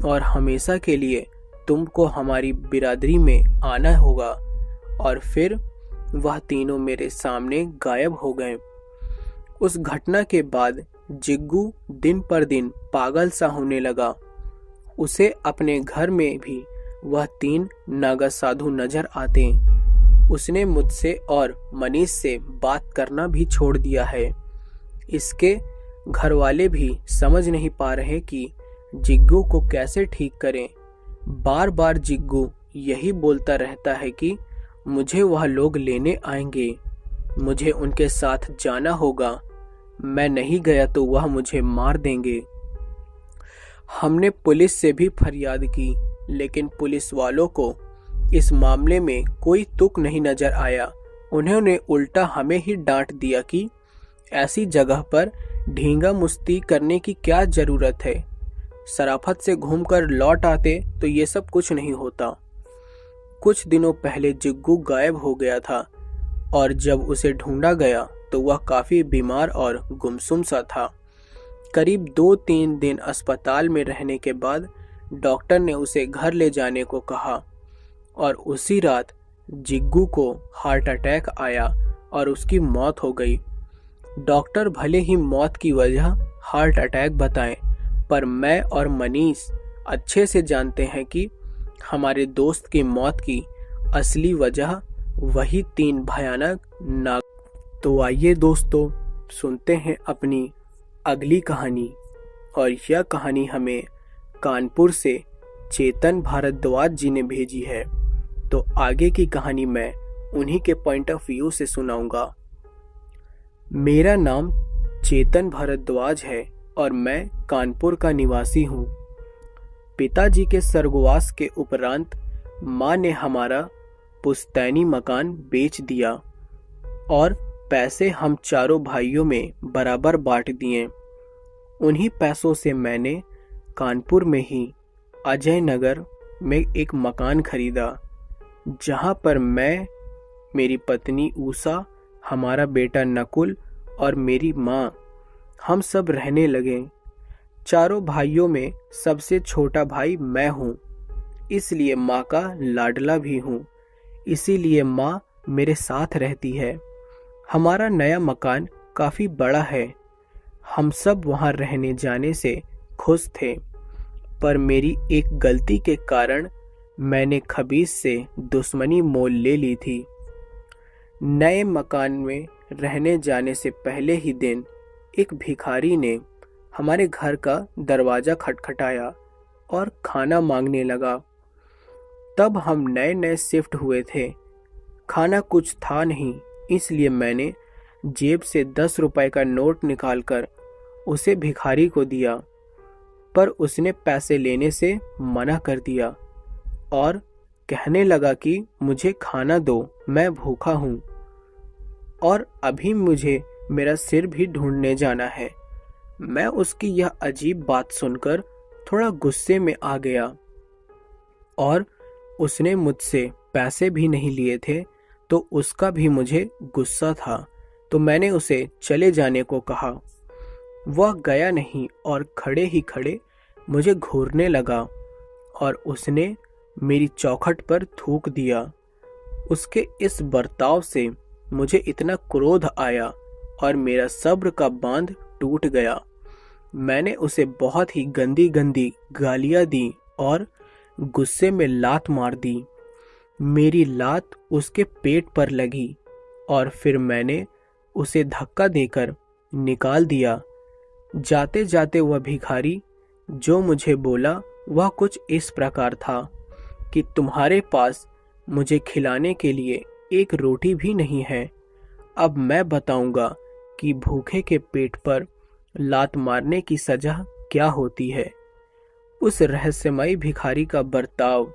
और हमेशा के लिए तुमको हमारी बिरादरी में आना होगा। और फिर वह तीनों मेरे सामने गायब हो गए। उस घटना के बाद जिग्गू दिन पर दिन पागल सा होने लगा। उसे अपने घर में भी वह 3 नागा साधु नजर आते। उसने मुझसे और मनीष से बात करना भी छोड़ दिया है। इसके घर वाले भी समझ नहीं पा रहे कि जिग्गू को कैसे ठीक करें। बार बार जिग्गू यही बोलता रहता है कि मुझे वह लोग लेने आएंगे, मुझे उनके साथ जाना होगा, मैं नहीं गया तो वह मुझे मार देंगे। हमने पुलिस से भी फरियाद की, लेकिन पुलिस वालों को इस मामले में कोई तुक नहीं नजर आया। उन्होंने उल्टा हमें ही डांट दिया कि ऐसी जगह पर ढींगा मुश्ती करने की क्या जरूरत है, शराफत से घूमकर लौट आते तो ये सब कुछ नहीं होता। कुछ दिनों पहले जिग्गू गायब हो गया था और जब उसे ढूंढा गया तो वह काफी बीमार और गुमसुम सा था। करीब 2-3 दिन अस्पताल में रहने के बाद डॉक्टर ने उसे घर ले जाने को कहा और उसी रात जिग्गू को हार्ट अटैक आया और उसकी मौत हो गई। डॉक्टर भले ही मौत की वजह हार्ट अटैक बताएं, पर मैं और मनीष अच्छे से जानते हैं कि हमारे दोस्त की मौत की असली वजह वही 3 भयानक नाग। तो आइए दोस्तों, सुनते हैं अपनी अगली कहानी। और यह कहानी हमें कानपुर से चेतन भारद्वाज जी ने भेजी है। तो आगे की कहानी मैं उन्हीं के पॉइंट ऑफ व्यू से सुनाऊंगा। मेरा नाम चेतन भारद्वाज है और मैं कानपुर का निवासी हूँ। पिताजी के स्वर्गवास के उपरांत माँ ने हमारा पुश्तैनी मकान बेच दिया और पैसे हम चारों भाइयों में बराबर बांट दिए। उन्हीं पैसों से मैंने कानपुर में ही अजय नगर में एक मकान खरीदा, जहां पर मैं, मेरी पत्नी उषा, हमारा बेटा नकुल और मेरी माँ, हम सब रहने लगे। चारों भाइयों में सबसे छोटा भाई मैं हूँ, इसलिए माँ का लाडला भी हूँ। इसीलिए माँ मेरे साथ रहती है। हमारा नया मकान काफ़ी बड़ा है। हम सब वहाँ रहने जाने से खुश थे, पर मेरी एक गलती के कारण मैंने खबीस से दुश्मनी मोल ले ली थी। नए मकान में रहने जाने से पहले ही दिन एक भिखारी ने हमारे घर का दरवाज़ा खटखटाया और खाना मांगने लगा। तब हम नए नए शिफ्ट हुए थे। खाना कुछ था नहीं, इसलिए मैंने जेब से 10 रुपए का नोट निकालकर उसे भिखारी को दिया, पर उसने पैसे लेने से मना कर दिया और कहने लगा कि मुझे खाना दो, मैं भूखा हूँ और अभी मुझे मेरा सिर भी ढूंढने जाना है। मैं उसकी यह अजीब बात सुनकर थोड़ा गुस्से में आ गया और उसने मुझसे पैसे भी नहीं लिए थे, तो उसका भी मुझे गुस्सा था। तो मैंने उसे चले जाने को कहा। वह गया नहीं और खड़े ही खड़े मुझे घूरने लगा और उसने मेरी चौखट पर थूक दिया। उसके इस बर्ताव से मुझे इतना क्रोध आया और मेरा सब्र का बांध टूट गया। मैंने उसे बहुत ही गंदी गंदी गालियां दी और गुस्से में लात मार दी। मेरी लात उसके पेट पर लगी और फिर मैंने उसे धक्का देकर निकाल दिया। जाते जाते वह भिखारी जो मुझे बोला वह कुछ इस प्रकार था कि तुम्हारे पास मुझे खिलाने के लिए एक रोटी भी नहीं है। अब मैं बताऊंगा कि भूखे के पेट पर लात मारने की सजा क्या होती है। उस रहस्यमयी भिखारी का बर्ताव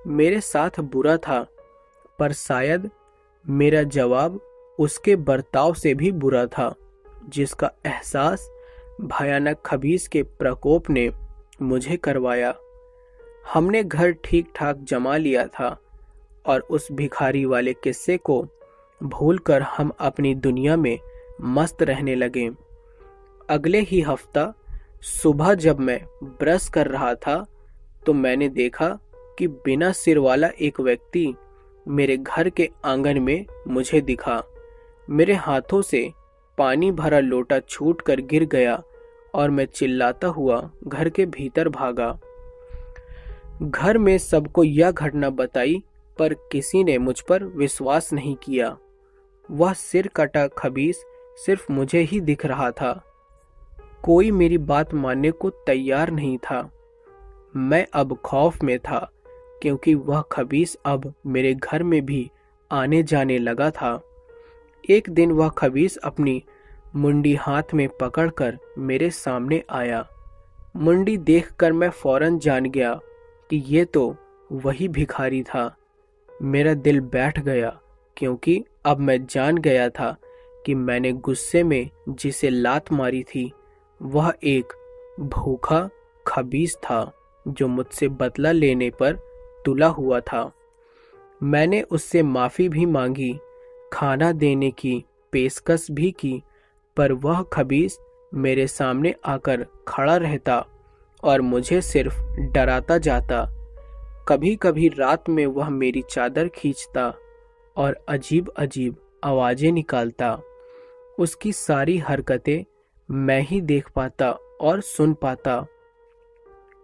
मेरे साथ बुरा था, पर शायद मेरा जवाब उसके बर्ताव से भी बुरा था, जिसका एहसास भयानक खबीस के प्रकोप ने मुझे करवाया। हमने घर ठीक ठाक जमा लिया था और उस भिखारी वाले किस्से को भूलकर हम अपनी दुनिया में मस्त रहने लगे। अगले ही हफ्ता सुबह जब मैं ब्रश कर रहा था, तो मैंने देखा कि बिना सिर वाला एक व्यक्ति मेरे घर के आंगन में मुझे दिखा। मेरे हाथों से पानी भरा लोटा छूटकर गिर गया और मैं चिल्लाता हुआ घर के भीतर भागा। घर में सबको यह घटना बताई, पर किसी ने मुझ पर विश्वास नहीं किया। वह सिर कटा खबीस सिर्फ मुझे ही दिख रहा था। कोई मेरी बात मानने को तैयार नहीं था। मैं अब खौफ में था, क्योंकि वह खबीस अब मेरे घर में भी आने जाने लगा था। एक दिन वह खबीस अपनी मुंडी हाथ में पकड़कर मेरे सामने आया। मुंडी देखकर मैं फौरन जान गया कि ये तो वही भिखारी था। मेरा दिल बैठ गया, क्योंकि अब मैं जान गया था कि मैंने गुस्से में जिसे लात मारी थी वह एक भूखा खबीस था, जो मुझसे बदला लेने पर तुला हुआ था। मैंने उससे माफ़ी भी मांगी, खाना देने की पेशकश भी की, पर वह खबीस मेरे सामने आकर खड़ा रहता और मुझे सिर्फ डराता जाता। कभी कभी रात में वह मेरी चादर खींचता और अजीब अजीब आवाज़ें निकालता उसकी सारी हरकतें मैं ही देख पाता और सुन पाता।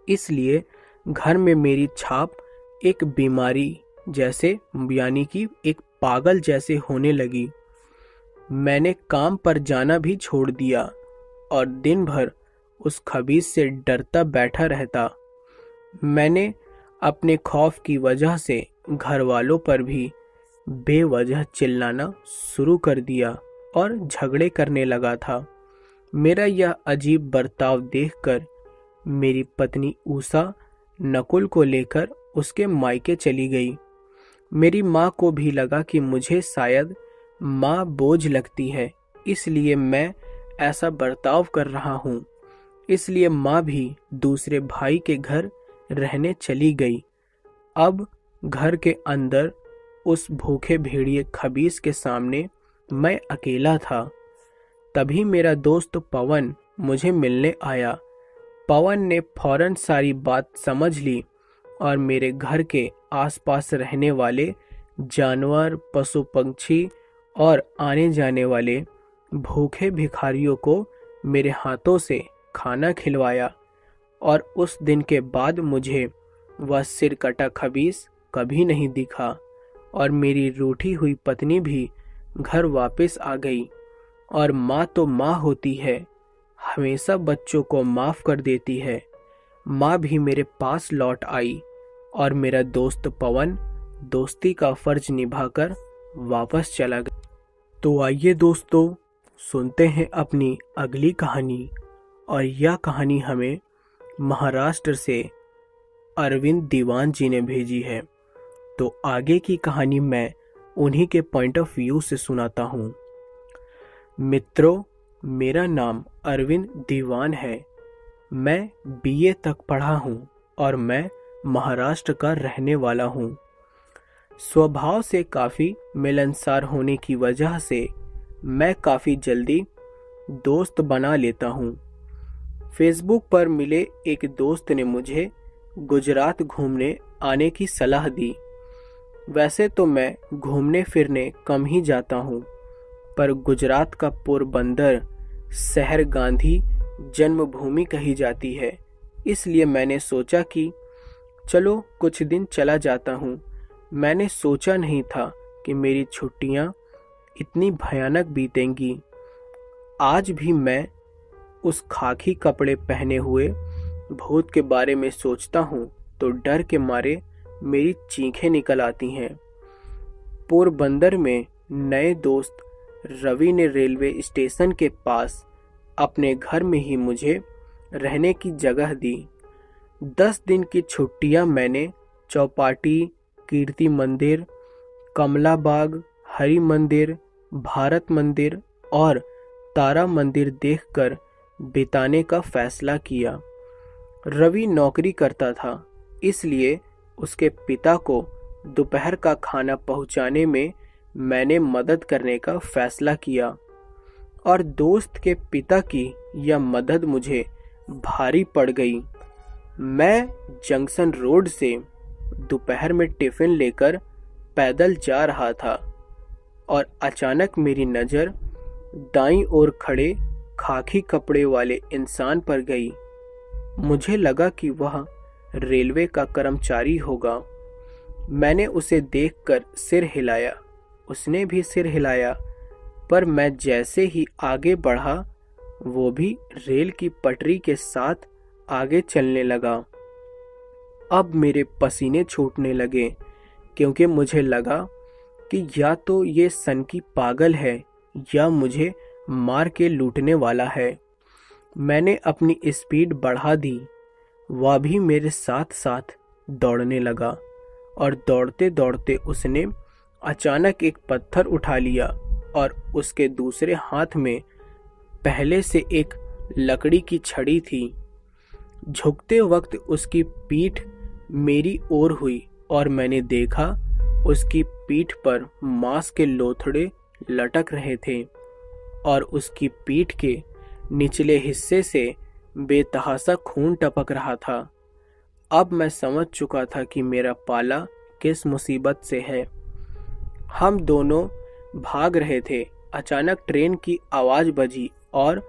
इसलिए घर में मेरी छाप एक बीमारी जैसे, यानी कि एक पागल जैसे होने लगी। मैंने काम पर जाना भी छोड़ दिया और दिन भर उस खबीस से डरता बैठा रहता। मैंने अपने खौफ की वजह से घर वालों पर भी बेवजह चिल्लाना शुरू कर दिया और झगड़े करने लगा था। मेरा यह अजीब बर्ताव देखकर मेरी पत्नी उषा नकुल को लेकर उसके मायके चली गई। मेरी माँ को भी लगा कि मुझे शायद माँ बोझ लगती है, इसलिए मैं ऐसा बर्ताव कर रहा हूँ। इसलिए माँ भी दूसरे भाई के घर रहने चली गई। अब घर के अंदर उस भूखे भेड़िए खबीस के सामने मैं अकेला था। तभी मेरा दोस्त पवन मुझे मिलने आया। पवन ने फौरन सारी बात समझ ली और मेरे घर के आसपास रहने वाले जानवर, पशु पक्षी और आने जाने वाले भूखे भिखारियों को मेरे हाथों से खाना खिलवाया। और उस दिन के बाद मुझे वह सिरकटा खबीस कभी नहीं दिखा और मेरी रूठी हुई पत्नी भी घर वापस आ गई। और माँ तो माँ होती है, हमेशा बच्चों को माफ कर देती है। माँ भी मेरे पास लौट आई और मेरा दोस्त पवन दोस्ती का फर्ज निभाकर वापस चला गया। तो आइए दोस्तों, सुनते हैं अपनी अगली कहानी। और यह कहानी हमें महाराष्ट्र से अरविंद दीवान जी ने भेजी है। तो आगे की कहानी मैं उन्हीं के पॉइंट ऑफ व्यू से सुनाता हूँ। मित्रों, मेरा नाम अरविंद दीवान है। मैं बीए तक पढ़ा हूँ और मैं महाराष्ट्र का रहने वाला हूँ। स्वभाव से काफ़ी मिलनसार होने की वजह से मैं काफ़ी जल्दी दोस्त बना लेता हूँ। फेसबुक पर मिले एक दोस्त ने मुझे गुजरात घूमने आने की सलाह दी। वैसे तो मैं घूमने फिरने कम ही जाता हूँ, पर गुजरात का पोरबंदर शहर गांधी जन्मभूमि कही जाती है, इसलिए मैंने सोचा कि चलो कुछ दिन चला जाता हूँ। मैंने सोचा नहीं था कि मेरी छुट्टियाँ इतनी भयानक बीतेंगी। आज भी मैं उस खाकी कपड़े पहने हुए भूत के बारे में सोचता हूँ तो डर के मारे मेरी चीखें निकल आती हैं। पोरबंदर में नए दोस्त रवि ने रेलवे स्टेशन के पास अपने घर में ही मुझे रहने की जगह दी। 10 दिन की छुट्टियां मैंने चौपाटी, कीर्ति मंदिर, कमला बाग, हरि मंदिर, भारत मंदिर और तारा मंदिर देखकर बिताने का फैसला किया। रवि नौकरी करता था, इसलिए उसके पिता को दोपहर का खाना पहुंचाने में मैंने मदद करने का फैसला किया। और दोस्त के पिता की यह मदद मुझे भारी पड़ गई। मैं जंक्शन रोड से दोपहर में टिफिन लेकर पैदल जा रहा था और अचानक मेरी नज़र दाईं ओर खड़े खाकी कपड़े वाले इंसान पर गई। मुझे लगा कि वह रेलवे का कर्मचारी होगा। मैंने उसे देखकर सिर हिलाया, उसने भी सिर हिलाया, पर मैं जैसे ही आगे बढ़ा वो भी रेल की पटरी के साथ आगे चलने लगा। अब मेरे पसीने छूटने लगे क्योंकि मुझे लगा कि या तो ये सनकी पागल है या मुझे मार के लूटने वाला है। मैंने अपनी स्पीड बढ़ा दी। वह भी मेरे साथ साथ दौड़ने लगा और दौड़ते दौड़ते उसने अचानक एक पत्थर उठा लिया और उसके दूसरे हाथ में पहले से एक लकड़ी की छड़ी थी। झुकते वक्त उसकी पीठ मेरी ओर हुई और मैंने देखा उसकी पीठ पर मांस के लोथड़े लटक रहे थे और उसकी पीठ के निचले हिस्से से बेतहासा खून टपक रहा था। अब मैं समझ चुका था कि मेरा पाला किस मुसीबत से है। हम दोनों भाग रहे थे अचानक ट्रेन की आवाज़ बजी और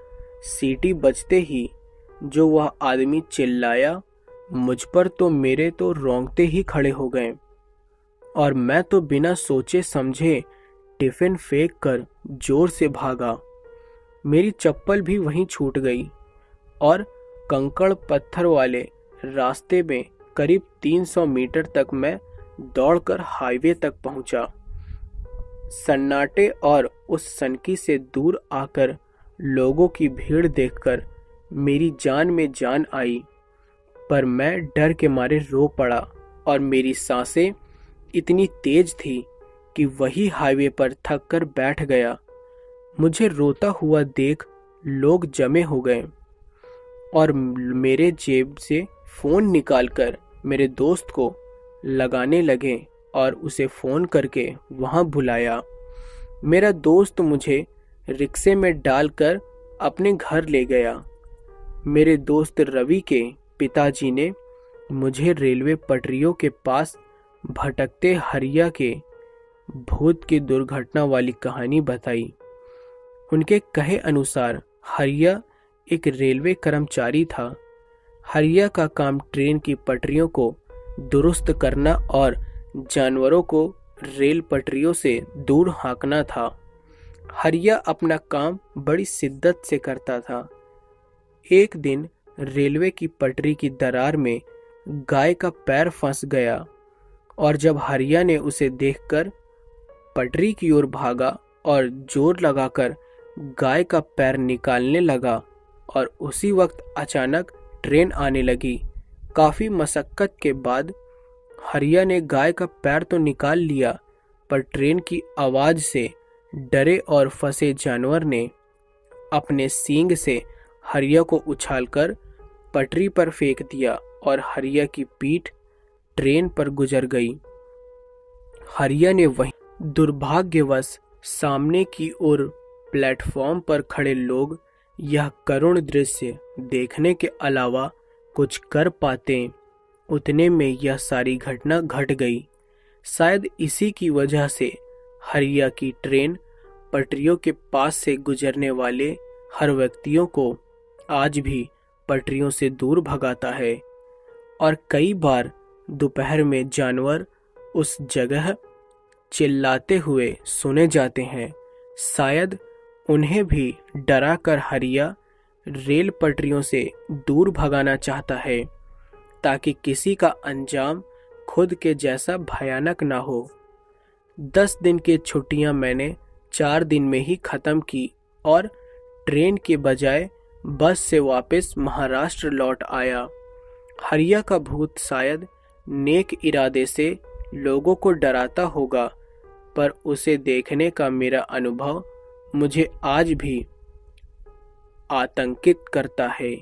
सीटी बजते ही जो वह आदमी चिल्लाया, मुझ पर तो मेरे तो रोंगटे ही खड़े हो गए और मैं तो बिना सोचे समझे टिफिन फेंक कर जोर से भागा। मेरी चप्पल भी वहीं छूट गई और कंकड़ पत्थर वाले रास्ते में करीब 300 मीटर तक मैं दौड़कर हाईवे तक पहुंचा। सन्नाटे और उस सनकी से दूर आकर लोगों की भीड़ देखकर मेरी जान में जान आई, पर मैं डर के मारे रो पड़ा और मेरी सांसें इतनी तेज थी कि वही हाईवे पर थक कर बैठ गया। मुझे रोता हुआ देख लोग जमे हो गए और मेरे जेब से फ़ोन निकालकर मेरे दोस्त को लगाने लगे और उसे फ़ोन करके वहाँ बुलाया। मेरा दोस्त मुझे रिक्शे में डालकर अपने घर ले गया। मेरे दोस्त रवि के पिताजी ने मुझे रेलवे पटरियों के पास भटकते हरिया के भूत की दुर्घटना वाली कहानी बताई। उनके कहे अनुसार हरिया एक रेलवे कर्मचारी था। हरिया का काम ट्रेन की पटरियों को दुरुस्त करना और जानवरों को रेल पटरियों से दूर हाँकना था। हरिया अपना काम बड़ी शिद्दत से करता था। एक दिन रेलवे की पटरी की दरार में गाय का पैर फंस गया और जब हरिया ने उसे देखकर पटरी की ओर भागा और जोर लगाकर गाय का पैर निकालने लगा और उसी वक्त अचानक ट्रेन आने लगी। काफ़ी मशक्कत के बाद हरिया ने गाय का पैर तो निकाल लिया, पर ट्रेन की आवाज़ से डरे और फंसे जानवर ने अपने सींग से हरिया को उछालकर पटरी पर फेंक दिया और हरिया की पीठ ट्रेन पर गुजर गई। हरिया ने वहीं दुर्भाग्यवश सामने की ओर प्लेटफॉर्म पर खड़े लोग यह करुण दृश्य देखने के अलावा कुछ कर पाते उतने में यह सारी घटना घट गई। शायद इसी की वजह से हरिया की ट्रेन पटरियों के पास से गुजरने वाले हर व्यक्तियों को आज भी पटरियों से दूर भगाता है और कई बार दोपहर में जानवर उस जगह चिल्लाते हुए सुने जाते हैं। शायद उन्हें भी डरा कर हरिया रेल पटरियों से दूर भगाना चाहता है ताकि किसी का अंजाम खुद के जैसा भयानक ना हो। 10 दिन की छुट्टियां मैंने 4 दिन में ही ख़त्म की और ट्रेन के बजाय बस से वापस महाराष्ट्र लौट आया। हरिया का भूत शायद नेक इरादे से लोगों को डराता होगा, पर उसे देखने का मेरा अनुभव मुझे आज भी आतंकित करता है।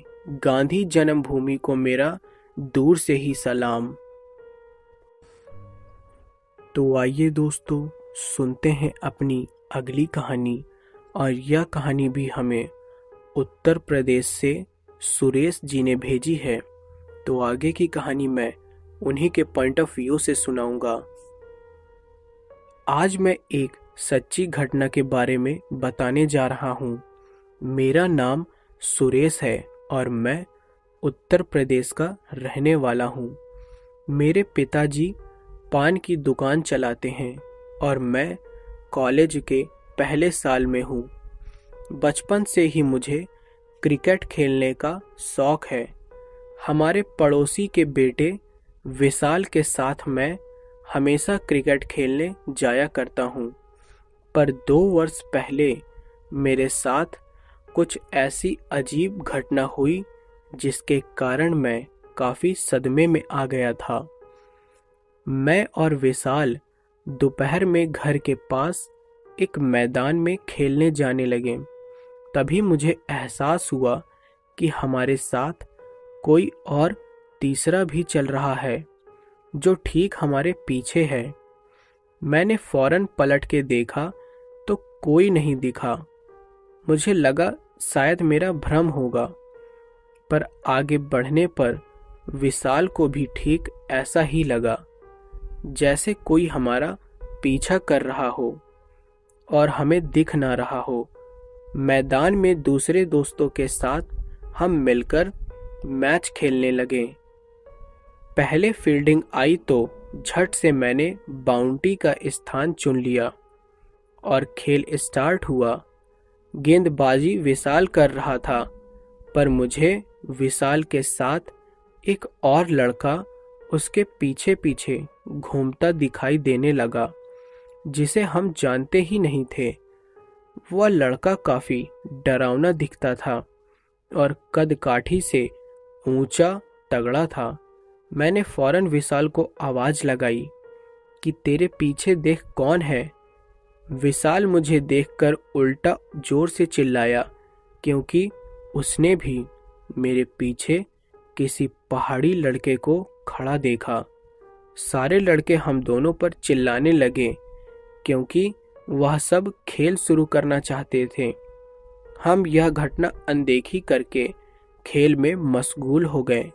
गांधी जन्मभूमि को मेरा दूर से ही सलाम। तो आइए दोस्तों, सुनते हैं अपनी अगली कहानी, और यह कहानी भी हमें उत्तर प्रदेश से सुरेश जी ने भेजी है। तो आगे की कहानी मैं उन्हीं के पॉइंट ऑफ व्यू से सुनाऊंगा। आज मैं एक सच्ची घटना के बारे में बताने जा रहा हूँ। मेरा नाम सुरेश है और मैं उत्तर प्रदेश का रहने वाला हूँ। मेरे पिताजी पान की दुकान चलाते हैं और मैं कॉलेज के पहले साल में हूँ। बचपन से ही मुझे क्रिकेट खेलने का शौक है। हमारे पड़ोसी के बेटे विशाल के साथ मैं हमेशा क्रिकेट खेलने जाया करता हूँ, पर 2 वर्ष पहले मेरे साथ कुछ ऐसी अजीब घटना हुई जिसके कारण मैं काफ़ी सदमे में आ गया था। मैं और विशाल दोपहर में घर के पास एक मैदान में खेलने जाने लगे। तभी मुझे एहसास हुआ कि हमारे साथ कोई और तीसरा भी चल रहा है जो ठीक हमारे पीछे है। मैंने फौरन पलट के देखा तो कोई नहीं दिखा। मुझे लगा शायद मेरा भ्रम होगा, पर आगे बढ़ने पर विशाल को भी ठीक ऐसा ही लगा, जैसे कोई हमारा पीछा कर रहा हो। और हमें दिख ना रहा हो। मैदान में दूसरे दोस्तों के साथ हम मिलकर मैच खेलने लगे। पहले फील्डिंग आई तो झट से मैंने बाउंड्री का स्थान चुन लिया और खेल स्टार्ट हुआ। गेंदबाजी विशाल कर रहा था, पर मुझे विशाल के साथ एक और लड़का उसके पीछे पीछे घूमता दिखाई देने लगा, जिसे हम जानते ही नहीं थे। वह लड़का काफी डरावना दिखता था और कद काठी से ऊंचा तगड़ा था। मैंने फौरन विशाल को आवाज लगाई कि तेरे पीछे देख कौन है। विशाल मुझे देखकर उल्टा जोर से चिल्लाया, क्योंकि उसने भी मेरे पीछे किसी पहाड़ी लड़के को खड़ा देखा। सारे लड़के हम दोनों पर चिल्लाने लगे, क्योंकि वह सब खेल शुरू करना चाहते थे। हम यह घटना अनदेखी करके खेल में मशगूल हो गए,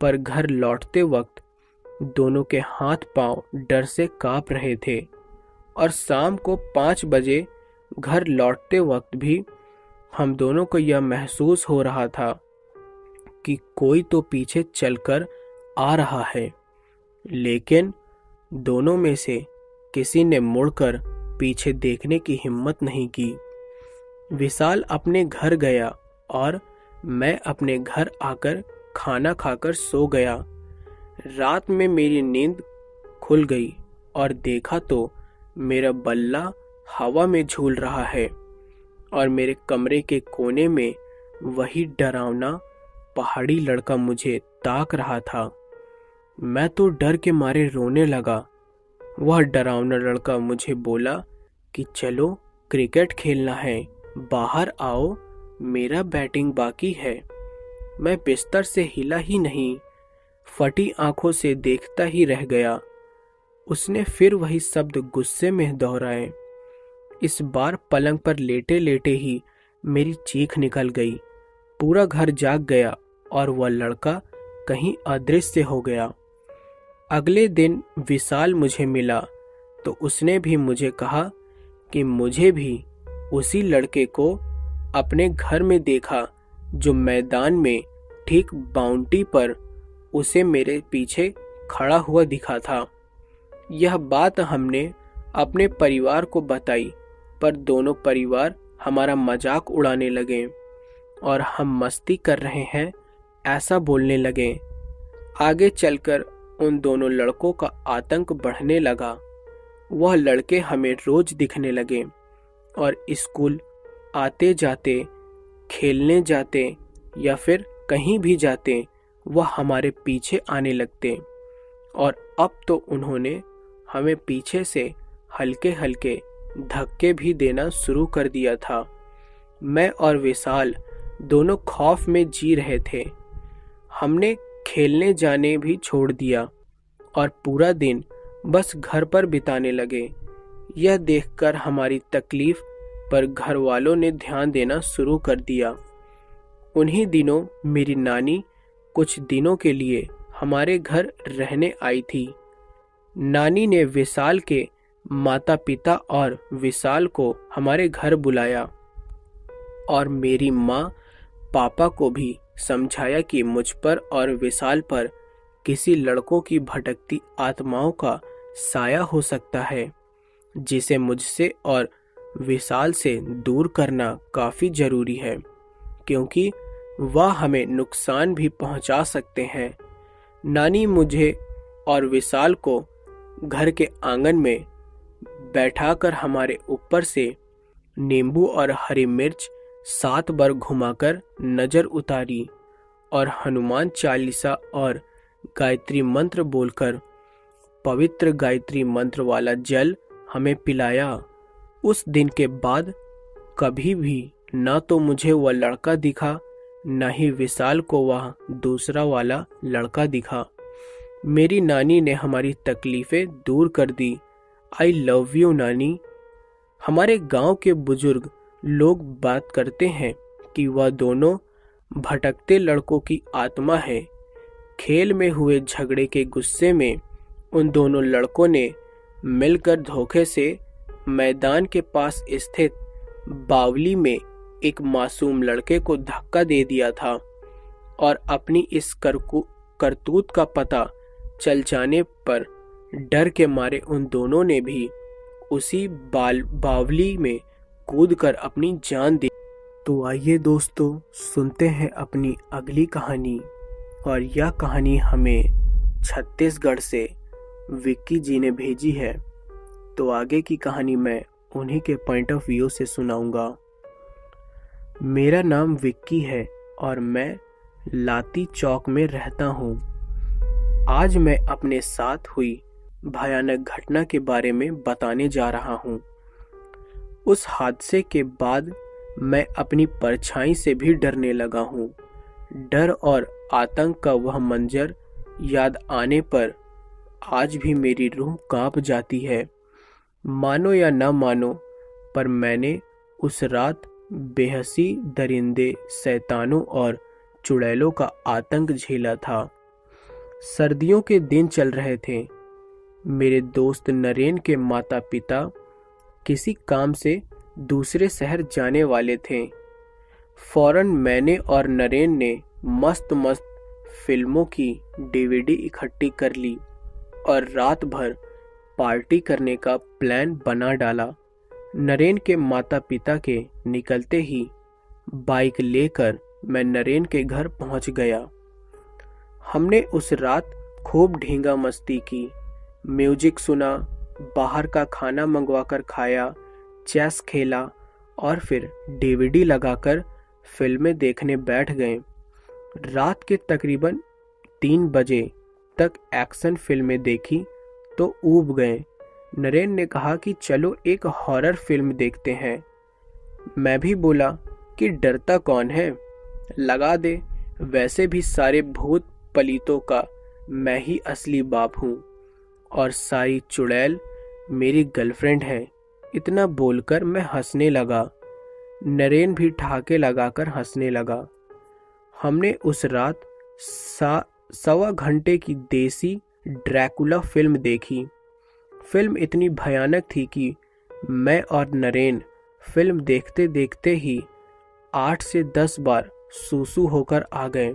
पर घर लौटते वक्त दोनों के हाथ पांव डर से कांप रहे थे और शाम को 5 बजे घर लौटते वक्त भी हम दोनों को यह महसूस हो रहा था कि कोई तो पीछे चलकर आ रहा है, लेकिन दोनों में से किसी ने मुड़कर पीछे देखने की हिम्मत नहीं की। विशाल अपने घर गया और मैं अपने घर आकर खाना खाकर सो गया। रात में मेरी नींद खुल गई और देखा तो मेरा बल्ला हवा में झूल रहा है और मेरे कमरे के कोने में वही डरावना पहाड़ी लड़का मुझे ताक रहा था। मैं तो डर के मारे रोने लगा। वह डरावना लड़का मुझे बोला कि चलो क्रिकेट खेलना है, बाहर आओ, मेरा बैटिंग बाकी है। मैं बिस्तर से हिला ही नहीं, फटी आंखों से देखता ही रह गया। उसने फिर वही शब्द गुस्से में दोहराए। इस बार पलंग पर लेटे लेटे ही मेरी चीख निकल गई। पूरा घर जाग गया और वह लड़का कहीं अदृश्य हो गया। अगले दिन विशाल मुझे मिला तो उसने भी मुझे कहा कि मुझे भी उसी लड़के को अपने घर में देखा, जो मैदान में ठीक बाउंड्री पर उसे मेरे पीछे खड़ा हुआ दिखा था। यह बात हमने अपने परिवार को बताई, पर दोनों परिवार हमारा मजाक उड़ाने लगे और हम मस्ती कर रहे हैं ऐसा बोलने लगे। आगे चलकर उन दोनों लड़कों का आतंक बढ़ने लगा। वह लड़के हमें रोज दिखने लगे और स्कूल आते जाते, खेलने जाते या फिर कहीं भी जाते, वह हमारे पीछे आने लगते। और अब तो उन्होंने हमें पीछे से हल्के हल्के धक्के भी देना शुरू कर दिया था। मैं और विशाल दोनों खौफ में जी रहे थे। हमने खेलने जाने भी छोड़ दिया और पूरा दिन बस घर पर बिताने लगे। यह देखकर हमारी तकलीफ पर घर वालों ने ध्यान देना शुरू कर दिया। उन्हीं दिनों मेरी नानी कुछ दिनों के लिए हमारे घर रहने आई थी। नानी ने विशाल के माता पिता और विशाल को हमारे घर बुलाया और मेरी माँ पापा को भी समझाया कि मुझ पर और विशाल पर किसी लड़कों की भटकती आत्माओं का साया हो सकता है, जिसे मुझसे और विशाल से दूर करना काफी जरूरी है, क्योंकि वह हमें नुकसान भी पहुंचा सकते हैं। नानी मुझे और विशाल को घर के आंगन में बैठाकर हमारे ऊपर से नींबू और हरी मिर्च 7 बार घुमाकर नजर उतारी और हनुमान चालीसा और गायत्री मंत्र बोलकर पवित्र गायत्री मंत्र वाला जल हमें पिलाया। उस दिन के बाद कभी भी न तो मुझे वह लड़का दिखा, न ही विशाल को वह दूसरा वाला लड़का दिखा। मेरी नानी ने हमारी तकलीफें दूर कर दी। आई लव यू नानी। हमारे गांव के बुजुर्ग लोग बात करते हैं कि वह दोनों भटकते लड़कों की आत्मा है। खेल में हुए झगड़े के गुस्से में उन दोनों लड़कों ने मिलकर धोखे से मैदान के पास स्थित बावली में एक मासूम लड़के को धक्का दे दिया था और अपनी इस करतूत का पता चल जाने पर डर के मारे उन दोनों ने भी उसी बावली में कूदकर अपनी जान दी। तो आइए दोस्तों, सुनते हैं अपनी अगली कहानी। और यह कहानी हमें छत्तीसगढ़ से विक्की जी ने भेजी है। तो आगे की कहानी मैं उन्हीं के पॉइंट ऑफ व्यू से सुनाऊंगा। मेरा नाम विक्की है और मैं लाती चौक में रहता हूँ। आज मैं अपने साथ हुई भयानक घटना के बारे में बताने जा रहा हूँ। उस हादसे के बाद मैं अपनी परछाई से भी डरने लगा हूँ। डर और आतंक का वह मंजर याद आने पर आज भी मेरी रूह कांप जाती है। मानो या ना मानो, पर मैंने उस रात बेहसी दरिंदे, शैतानों और चुड़ैलों का आतंक झेला था। सर्दियों के दिन चल रहे थे। मेरे दोस्त नरेन के माता पिता किसी काम से दूसरे शहर जाने वाले थे। फौरन मैंने और नरेन ने मस्त मस्त फिल्मों की डीवीडी इकट्ठी कर ली और रात भर पार्टी करने का प्लान बना डाला। नरेन के माता पिता के निकलते ही बाइक लेकर मैं नरेन के घर पहुंच गया। हमने उस रात खूब ढींगा मस्ती की, म्यूजिक सुना, बाहर का खाना मंगवाकर खाया, चेस खेला और फिर डीवीडी लगाकर फिल्में देखने बैठ गए। रात के तकरीबन 3 बजे तक एक्शन फिल्में देखी तो ऊब गए। नरेन ने कहा कि चलो एक हॉरर फिल्म देखते हैं। मैं भी बोला कि डरता कौन है, लगा दे, वैसे भी सारे भूत पलीतों का मैं ही असली बाप हूँ और सारी चुड़ैल मेरी गर्लफ्रेंड है। इतना बोलकर मैं हंसने लगा। नरेन भी ठहाके लगाकर हंसने लगा। हमने उस रात 1.25 घंटे की देसी ड्रैकुला फिल्म देखी। फिल्म इतनी भयानक थी कि मैं और नरेन फिल्म देखते देखते ही 8 से 10 बार सूसू होकर आ गए।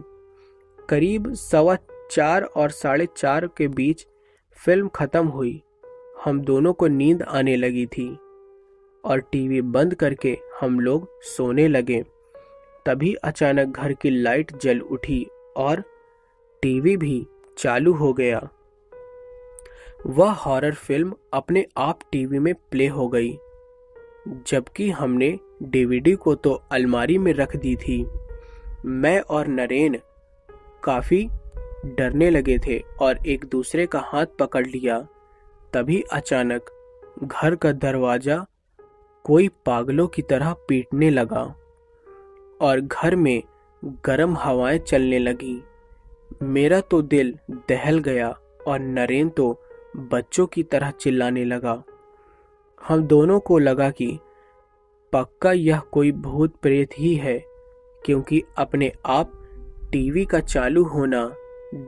करीब 4:15 और 4:30 के बीच फिल्म खत्म हुई। हम दोनों को नींद आने लगी थी और टीवी बंद करके हम लोग सोने लगे। तभी अचानक घर की लाइट जल उठी और टीवी भी चालू हो गया। वह हॉरर फिल्म अपने आप टीवी में प्ले हो गई, जबकि हमने डीवीडी को तो अलमारी में रख दी थी। मैं और नरेन काफी डरने लगे थे और एक दूसरे का हाथ पकड़ लिया। तभी अचानक घर का दरवाजा कोई पागलों की तरह पीटने लगा और घर में गर्म हवाएं चलने लगी। मेरा तो दिल दहल गया और नरेन तो बच्चों की तरह चिल्लाने लगा। हम दोनों को लगा कि पक्का यह कोई भूत प्रेत ही है, क्योंकि अपने आप टीवी का चालू होना,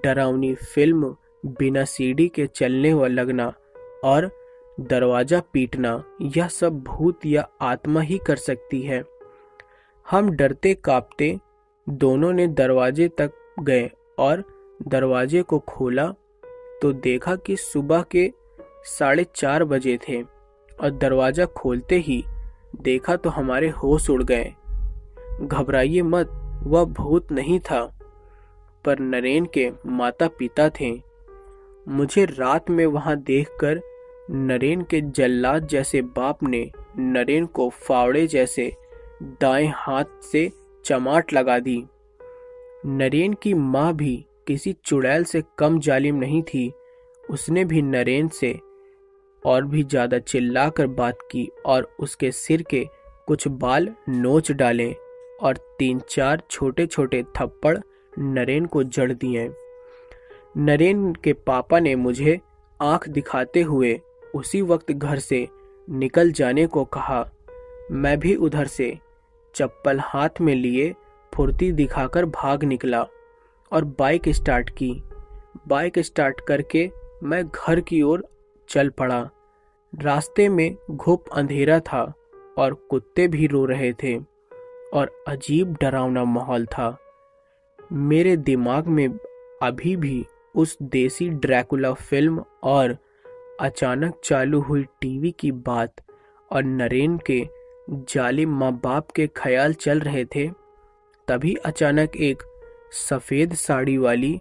डरावनी फिल्म बिना सीडी के चलने व लगना और दरवाजा पीटना, यह सब भूत या आत्मा ही कर सकती है। हम डरते कांपते दोनों ने दरवाजे तक गए और दरवाजे को खोला तो देखा कि सुबह के 4:30 बजे थे और दरवाजा खोलते ही देखा तो हमारे होश उड़ गए। घबराइए मत, वह भूत नहीं था, पर नरेन के माता पिता थे। मुझे रात में वहां देखकर नरेन के जल्लाद जैसे बाप ने नरेन को फावड़े जैसे दाएं हाथ से चमाट लगा दी। नरेन की माँ भी किसी चुड़ैल से कम जालिम नहीं थी। उसने भी नरेन से और भी ज्यादा चिल्लाकर बात की और उसके सिर के कुछ बाल नोच डाले और 3-4 छोटे छोटे थप्पड़ नरेन को जड़ दिए। नरेन के पापा ने मुझे आंख दिखाते हुए उसी वक्त घर से निकल जाने को कहा। मैं भी उधर से चप्पल हाथ में लिए फुर्ती दिखाकर भाग निकला और बाइक स्टार्ट की। बाइक स्टार्ट करके मैं घर की ओर चल पड़ा। रास्ते में घुप अंधेरा था और कुत्ते भी रो रहे थे और अजीब डरावना माहौल था। मेरे दिमाग में अभी भी उस देसी ड्रैकुला फिल्म और अचानक चालू हुई टीवी की बात और नरेन के जालिम माँ बाप के ख्याल चल रहे थे। तभी अचानक एक सफ़ेद साड़ी वाली,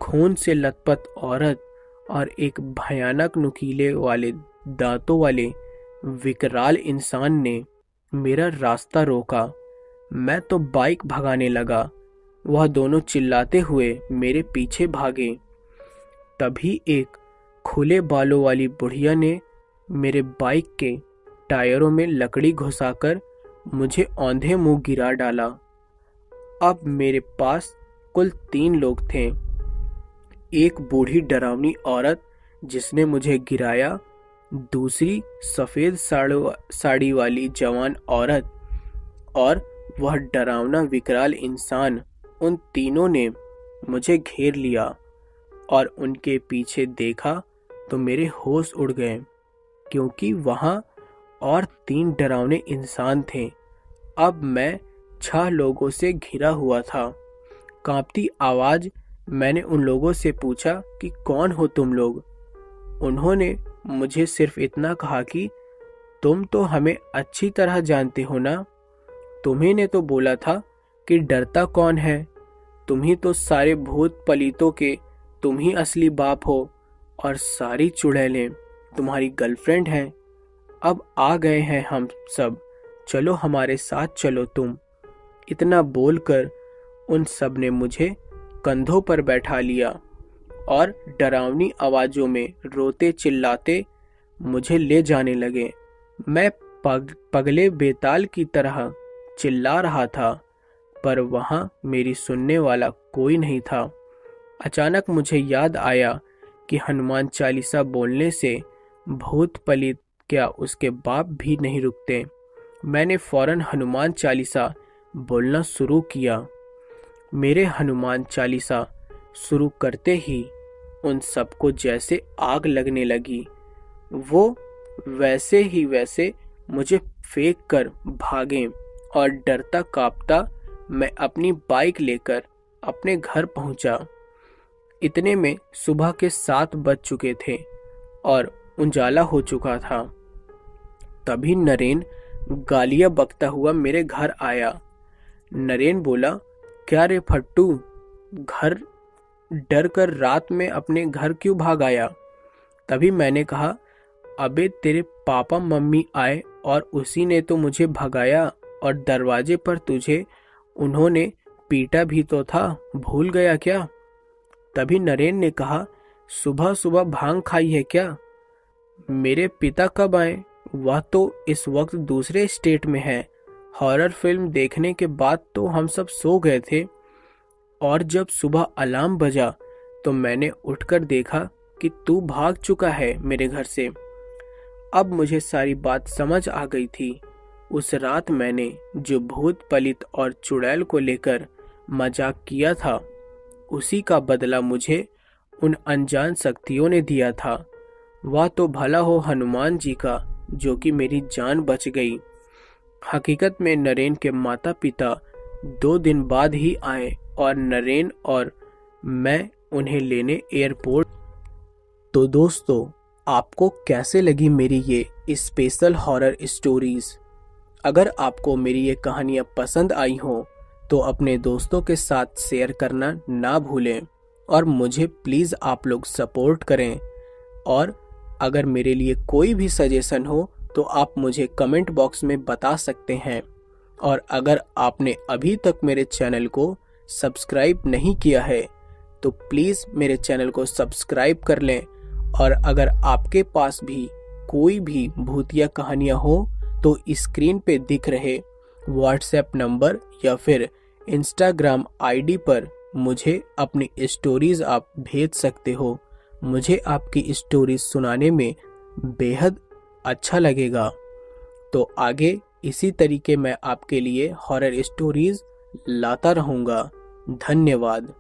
खून से लथपथ औरत और एक भयानक नुकीले वाले दांतों वाले विकराल इंसान ने मेरा रास्ता रोका। मैं तो बाइक भगाने लगा, वह दोनों चिल्लाते हुए मेरे पीछे भागे। तभी एक खुले बालों वाली बुढ़िया ने मेरे बाइक के टायरों में लकड़ी घुसाकर मुझे औंधे मुंह गिरा डाला। अब मेरे पास कुल 3 लोग थे। एक बूढ़ी डरावनी औरत जिसने मुझे गिराया, दूसरी सफ़ेद साड़ी वाली जवान औरत और वह डरावना विकराल इंसान। उन तीनों ने मुझे घेर लिया और उनके पीछे देखा तो मेरे होश उड़ गए, क्योंकि वहाँ और 3 डरावने इंसान थे। अब मैं 6 लोगों से घिरा हुआ था। कांपती आवाज़ मैंने उन लोगों से पूछा कि कौन हो तुम लोग। उन्होंने मुझे सिर्फ इतना कहा कि तुम तो हमें अच्छी तरह जानते हो ना, तुम्ही ने तो बोला था कि डरता कौन है, तुम्ही तो सारे भूत पलीतों के तुम ही असली बाप हो और सारी चुड़ैलें तुम्हारी गर्लफ्रेंड हैं। अब आ गए हैं हम सब, चलो हमारे साथ चलो तुम। इतना बोलकर उन सब ने मुझे कंधों पर बैठा लिया और डरावनी आवाज़ों में रोते चिल्लाते मुझे ले जाने लगे। मैं पगले बेताल की तरह चिल्ला रहा था, पर वहाँ मेरी सुनने वाला कोई नहीं था। अचानक मुझे याद आया कि हनुमान चालीसा बोलने से भूत पलित क्या उसके बाप भी नहीं रुकते। मैंने फौरन हनुमान चालीसा बोलना शुरू किया। मेरे हनुमान चालीसा शुरू करते ही उन सबको जैसे आग लगने लगी। वो वैसे ही वैसे मुझे फेंक कर भागे और डरता कांपता मैं अपनी बाइक लेकर अपने घर पहुंचा। इतने में सुबह के 7 बज चुके थे और उजाला हो चुका था। तभी नरेन गालियां बकता हुआ मेरे घर आया। नरेन बोला, क्या रे फट्टू, घर डर कर रात में अपने घर क्यों भाग आया? तभी मैंने कहा, अबे तेरे पापा मम्मी आए और उसी ने तो मुझे भगाया और दरवाजे पर तुझे उन्होंने पीटा भी तो था, भूल गया क्या? तभी नरेन ने कहा, सुबह सुबह भांग खाई है क्या? मेरे पिता कब आए? वह तो इस वक्त दूसरे स्टेट में है। हॉरर फिल्म देखने के बाद तो हम सब सो गए थे और जब सुबह अलार्म बजा तो मैंने उठकर देखा कि तू भाग चुका है मेरे घर से। अब मुझे सारी बात समझ आ गई थी। उस रात मैंने जो भूत पलित और चुड़ैल को लेकर मजाक किया था, उसी का बदला मुझे उन अनजान शक्तियों ने दिया था। वह तो भला हो हनुमान जी का, जो कि मेरी जान बच गई। हकीकत में नरेन के माता पिता 2 दिन बाद ही आए और नरेन और मैं उन्हें लेने एयरपोर्ट। तो दोस्तों, आपको कैसे लगी मेरी ये स्पेशल हॉरर स्टोरीज? अगर आपको मेरी ये कहानियाँ पसंद आई हो तो अपने दोस्तों के साथ शेयर करना ना भूलें और मुझे प्लीज़ आप लोग सपोर्ट करें। और अगर मेरे लिए कोई भी सजेशन हो तो आप मुझे कमेंट बॉक्स में बता सकते हैं। और अगर आपने अभी तक मेरे चैनल को सब्सक्राइब नहीं किया है तो प्लीज़ मेरे चैनल को सब्सक्राइब कर लें। और अगर आपके पास भी कोई भी भूतिया कहानियाँ हो तो स्क्रीन पे दिख रहे व्हाट्सएप नंबर या फिर इंस्टाग्राम आईडी पर मुझे अपनी स्टोरीज आप भेज सकते हो। मुझे आपकी स्टोरीज सुनाने में बेहद अच्छा लगेगा। तो आगे इसी तरीके मैं आपके लिए हॉरर स्टोरीज लाता रहूँगा। धन्यवाद।